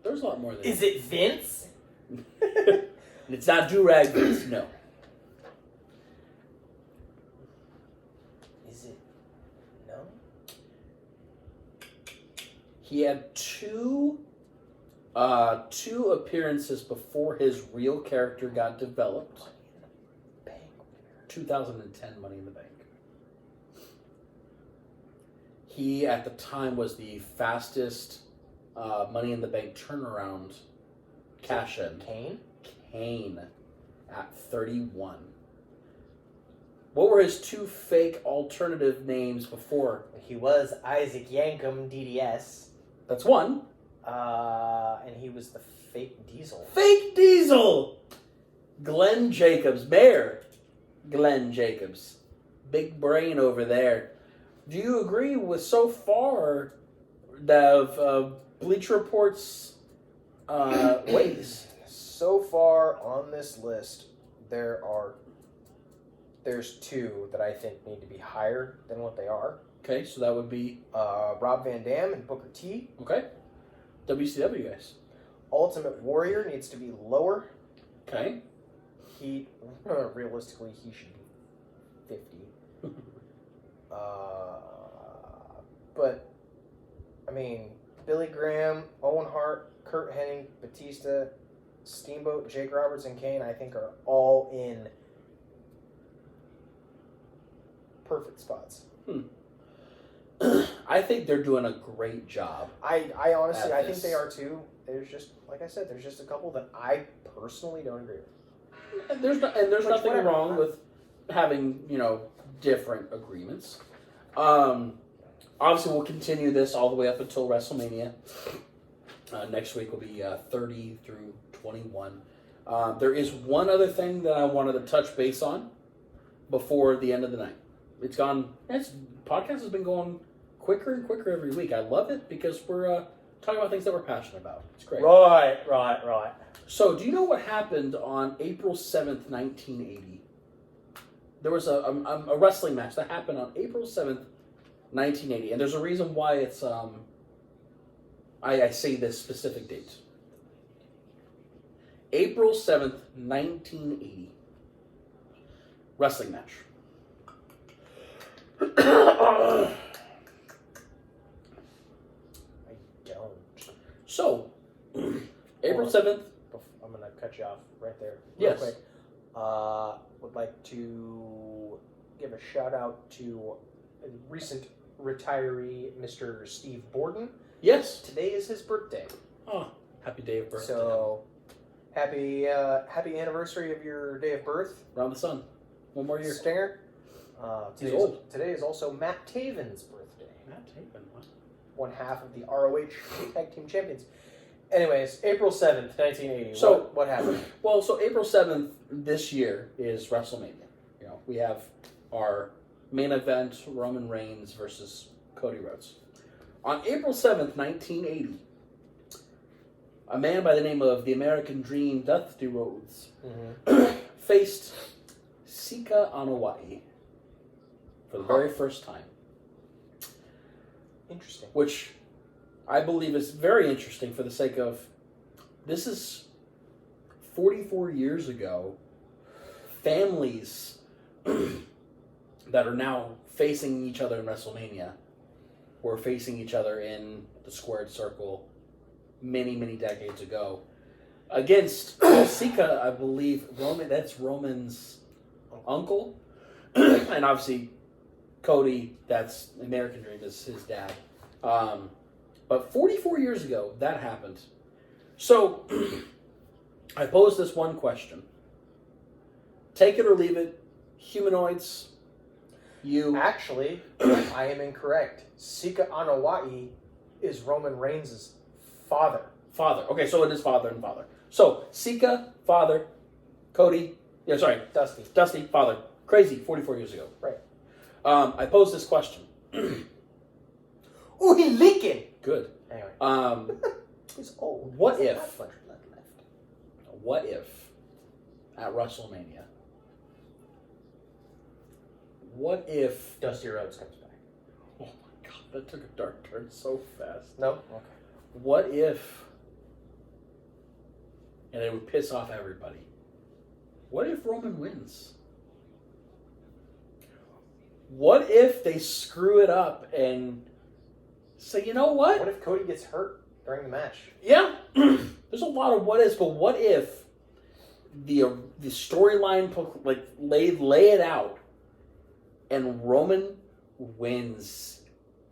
There's a lot more than Is it Vince? It's not do-rag Vince, no. Is it? No? He had two appearances before his real character got developed. 2010 Money in the Bank. He, at the time, was the fastest Money in the Bank turnaround cash-in. Kane at 31. What were his 2 fake alternative names before? He was Isaac Yankum, DDS. That's one. And he was the fake Diesel. Fake Diesel! Glenn Jacobs. Mayor Glenn Jacobs. Big brain over there. Do you agree with so far of Bleacher Report's ways? So far on this list, there's 2 that I think need to be higher than what they are. Okay, so that would be... Rob Van Dam and Booker T. Okay. WCW guys. Ultimate Warrior needs to be lower. Okay. Realistically, he should be 50. But, I mean, Billy Graham, Owen Hart, Kurt Hennig, Batista, Steamboat, Jake Roberts, and Kane, I think are all in perfect spots. I think they're doing a great job. I honestly, I think this. they are too. There's just, like I said, there's just a couple that I personally don't agree with. And there's nothing whatever. wrong with having, different agreements. Obviously, we'll continue this all the way up until WrestleMania. Next week will be 30 through 21. There is one other thing that I wanted to touch base on before the end of the night. Podcast has been going quicker and quicker every week. I love it because we're talking about things that we're passionate about. It's great. Right. So, do you know what happened on April 7th, 1980? There was a wrestling match that happened on April 7th, 1980. And there's a reason why it's, I say this specific date. April 7th, 1980. Wrestling match. I don't. So, April 7th. I'm going to cut you off right there. Yes. Real quick. Would like to give a shout out to a recent retiree, Mr. Steve Borden. Yes. Today is his birthday. Oh, happy day of birth. So, happy anniversary of your day of birth. Around the sun. One more year. Stinger. He's old. Today is also Matt Taven's birthday. Matt Taven, what? One half of the ROH Tag Team Champions. Anyways, April 7th, 1980. So, what happened? Well, so April 7th this year is WrestleMania. We have our main event, Roman Reigns versus Cody Rhodes. On April 7th, 1980, a man by the name of the American Dream, Dusty Rhodes, faced Sika Anoa'i. for the very first time. Interesting. Which I believe is very interesting for the sake of, this is 44 years ago. Families that are now facing each other in WrestleMania were facing each other in the squared circle many, many decades ago. Against Sika, I believe, that's Roman's uncle. And obviously, Cody, that's American Dream, is his dad. But 44 years ago, that happened. So, I pose this one question. Take it or leave it. Humanoids, you... Actually, I am incorrect. Sika Anawai is Roman Reigns' father. Father. Okay, so it is father and father. So, Sika, father. Cody, Dusty, father. Crazy, 44 years ago. Right. I pose this question. Ooh, he leaking! Good. Anyway. He's old. What He if- doesn't have much blood left. What if, at WrestleMania, what if... Dusty Rhodes comes back? Oh my god, that took a dark turn so fast. No? Okay. What if... And it would piss off everybody. What if Roman wins? What if they screw it up and say, you know what? What if Cody gets hurt during the match? Yeah, there's a lot of what ifs, but what if the storyline, like, lay it out, and Roman wins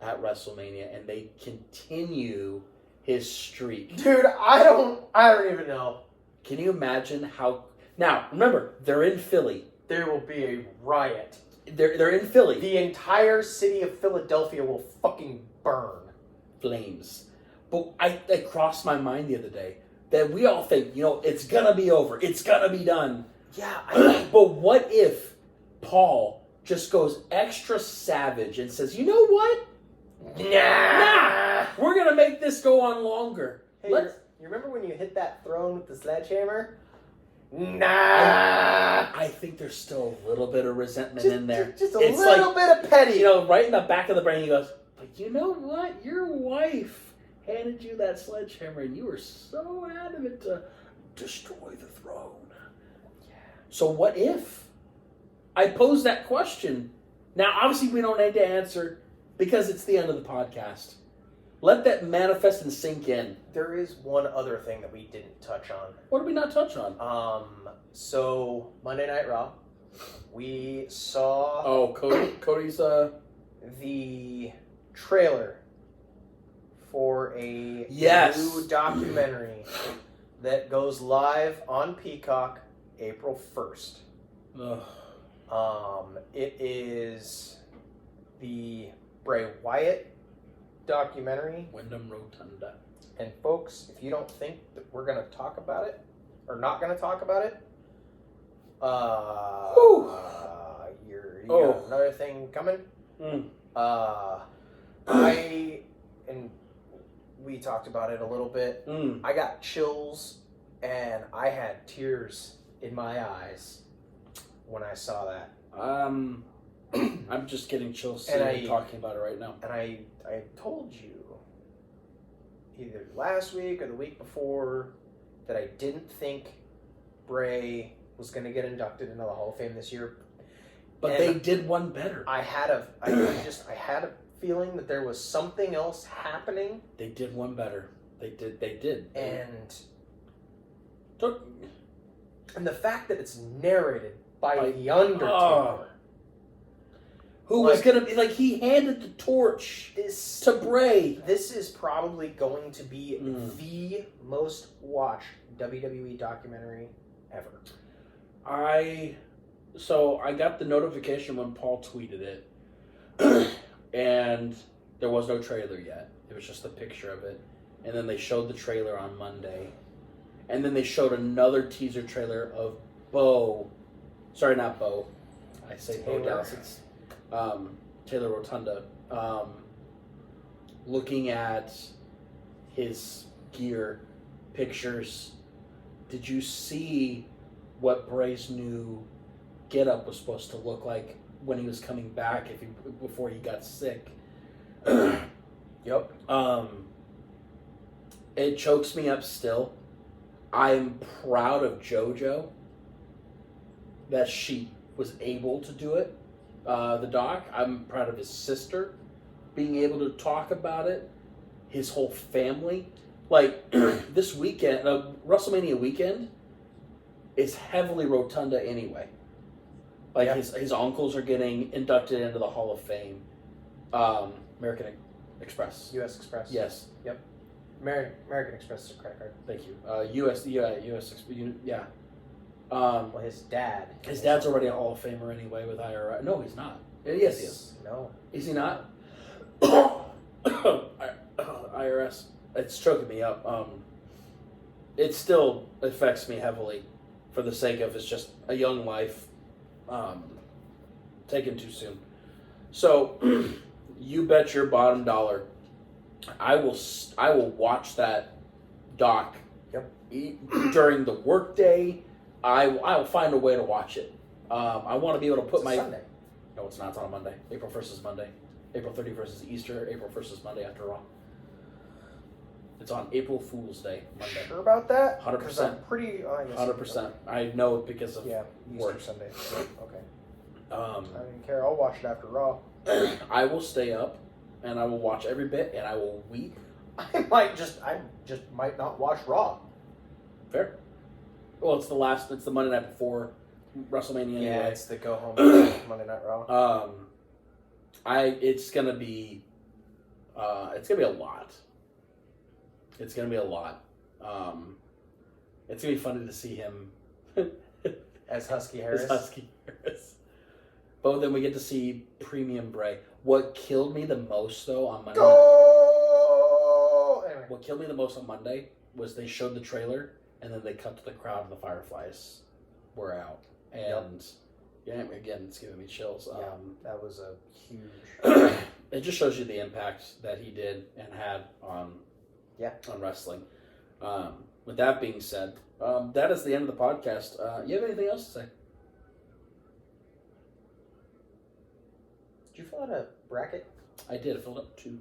at WrestleMania, and they continue his streak? Dude, I don't even know. Can you imagine how? Now, remember, they're in Philly. There will be a riot. They're in Philly. The entire city of Philadelphia will fucking burn. Flames. But it crossed my mind the other day that we all think, it's gonna be over. It's gonna be done. Yeah, But what if Paul just goes extra savage and says, you know what? Nah! We're gonna make this go on longer. Hey, you remember when you hit that throne with the sledgehammer? Nah! I think there's still a little bit of resentment in there. Just a It's little bit of petty. Right in the back of the brain, he goes, but you know what? Your wife handed you that sledgehammer and you were so adamant to destroy the throne. Yeah. So what if? I pose that question. Now, obviously, we don't need to answer because it's the end of the podcast. Let that manifest and sink in. There is one other thing that we didn't touch on. What did we not touch on? So Monday Night Raw, we saw Cody's the trailer for a Yes. new documentary that goes live on Peacock April 1st. It is the Bray Wyatt documentary. Wyndham Rotunda. And folks, if you don't think that we're going to talk about it, or not going to talk about it, you got another thing coming. And we talked about it a little bit. I got chills, and I had tears in my eyes when I saw that. I'm just getting chills talking about it right now. And I told you either last week or the week before that I didn't think Bray was going to get inducted into the Hall of Fame this year. But they did one better. I had a feeling that there was something else happening. They did one better. They did. And the fact that it's narrated by The Undertaker. Who was going to be, he handed the torch to Bray. This is probably going to be the most watched WWE documentary ever. I got the notification when Paul tweeted it, and there was no trailer yet. It was just a picture of it. And then they showed the trailer on Monday. And then they showed another teaser trailer of Bo. Sorry, not Bo. I say Bo Dallas. It's Taylor Rotunda. Looking at his gear, pictures. Did you see what Bray's new getup was supposed to look like when he was coming back before he got sick. Yep. It chokes me up still. I'm proud of JoJo that she was able to do it. The doc. I'm proud of his sister being able to talk about it. His whole family. Like, this weekend, WrestleMania weekend is heavily Rotunda anyway. Like, Yeah. his uncles are getting inducted into the Hall of Fame. American Express. U.S. Express. Yes. Yep. American Express is a credit card. Thank you. U.S. Yeah. Well, his dad. His dad's already a Hall of Famer anyway with IRS. No, he's not. Yes, he is. No. Is he not? IRS. It's choking me up. It still affects me heavily for the sake of it's just a young life taken too soon. So, you bet your bottom dollar I will watch that doc. Yep. During the workday. I will find a way to watch it. I want to be able to put It's my Sunday. No, it's not. It's on a Monday. April 1st is Monday. April 31st is Easter. April 1st is Monday after Raw. It's on April Fool's Day, Monday. Sure about that? 100%. 'Cause I'm pretty. Oh, I guess 100%. I know it because of Yeah, Easter work. Sunday. Okay. I Um, didn't care. I'll watch it after Raw. I will stay up and I will watch every bit and I will weep. I just might not watch Raw. Fair. Well, it's the Monday night before WrestleMania anyway. Yeah, it's the go home Monday Night Raw. It's gonna be a lot. It's gonna be a lot. It's gonna be funny to see him As Husky Harris. as Husky Harris. But then we get to see Premium Bray. What killed me the most though on Monday? Go! Anyway. What killed me the most on Monday was they showed the trailer and then they cut to the crowd and the Fireflies were out. And yeah, again, it's giving me chills. Yeah, that was a huge. It just shows you the impact that he did and had on wrestling. With that being said, that is the end of the podcast. You have anything else to say? Did you fill out a bracket? I did. I filled up 2.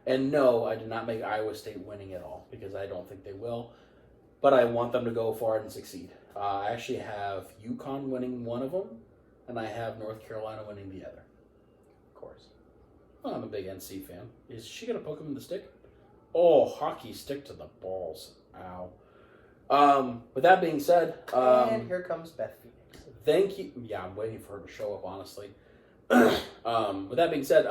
And no, I did not make Iowa State winning at all because I don't think they will. But I want them to go far and succeed. I actually have UConn winning one of them, and I have North Carolina winning the other. Of course. Well, I'm a big NC fan. Is she going to poke him in the stick? Oh, hockey stick to the balls. Ow. With that being said... and here comes Beth Phoenix. Thank you. Yeah, I'm waiting for her to show up, honestly. With that being said,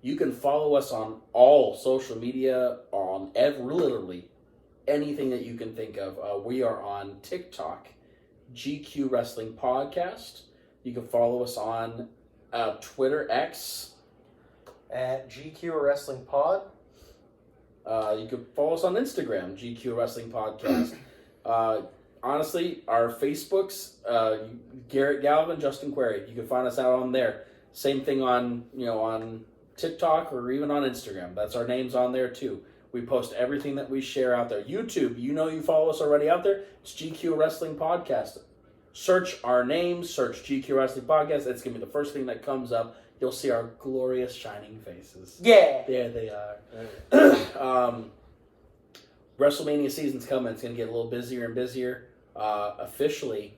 you can follow us on all social media, on literally anything that you can think of. We are on TikTok, GQ Wrestling Podcast. You can follow us on Twitter, X. At GQ Wrestling Pod. You can follow us on Instagram, GQ Wrestling Podcast. Honestly, our Facebooks, Garrett Galvin, Justin Query. You can find us out on there. Same thing on TikTok or even on Instagram. That's our names on there too. We post everything that we share out there. YouTube, you follow us already out there. It's GQ Wrestling Podcast. Search our names, search GQ Wrestling Podcast. That's going to be the first thing that comes up. You'll see our glorious shining faces. Yeah! There they are. WrestleMania season's coming. It's going to get a little busier and busier. Officially,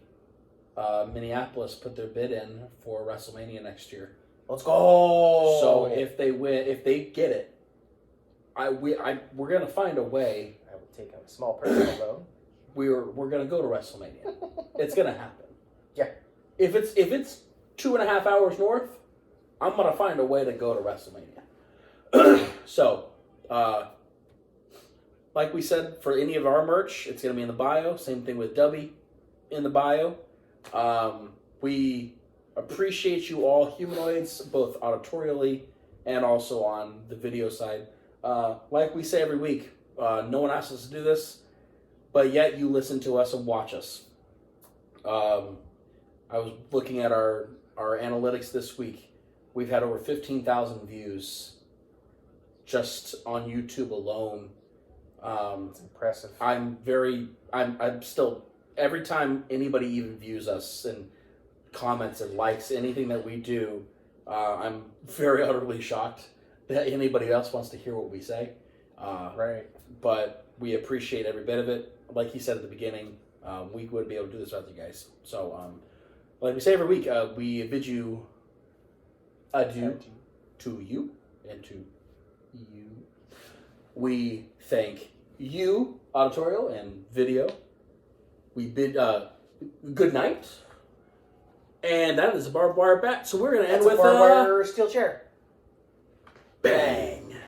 Minneapolis put their bid in for WrestleMania next year. Let's go! So if they win, if they get it, we're going to find a way. I would take a small personal loan. We're going to go to WrestleMania. It's going to happen. Yeah. If it's 2.5 hours north, I'm going to find a way to go to WrestleMania. So, like we said, for any of our merch, it's going to be in the bio. Same thing with Dubby in the bio. We appreciate you all, humanoids, both auditorially and also on the video side. Like we say every week, no one asks us to do this, but yet you listen to us and watch us. I was looking at our analytics this week. We've had over 15,000 views just on YouTube alone. It's impressive. I'm still, every time anybody even views us and comments and likes, anything that we do. I'm very utterly shocked that anybody else wants to hear what we say. Right. But we appreciate every bit of it. Like he said at the beginning, we wouldn't be able to do this without you guys. So, like we say every week, we bid you adieu to you and to you. We thank you, auditorial and video. We bid good night. And that is a barbed wire bat. So we're going to end with a barbed wire steel chair. bang.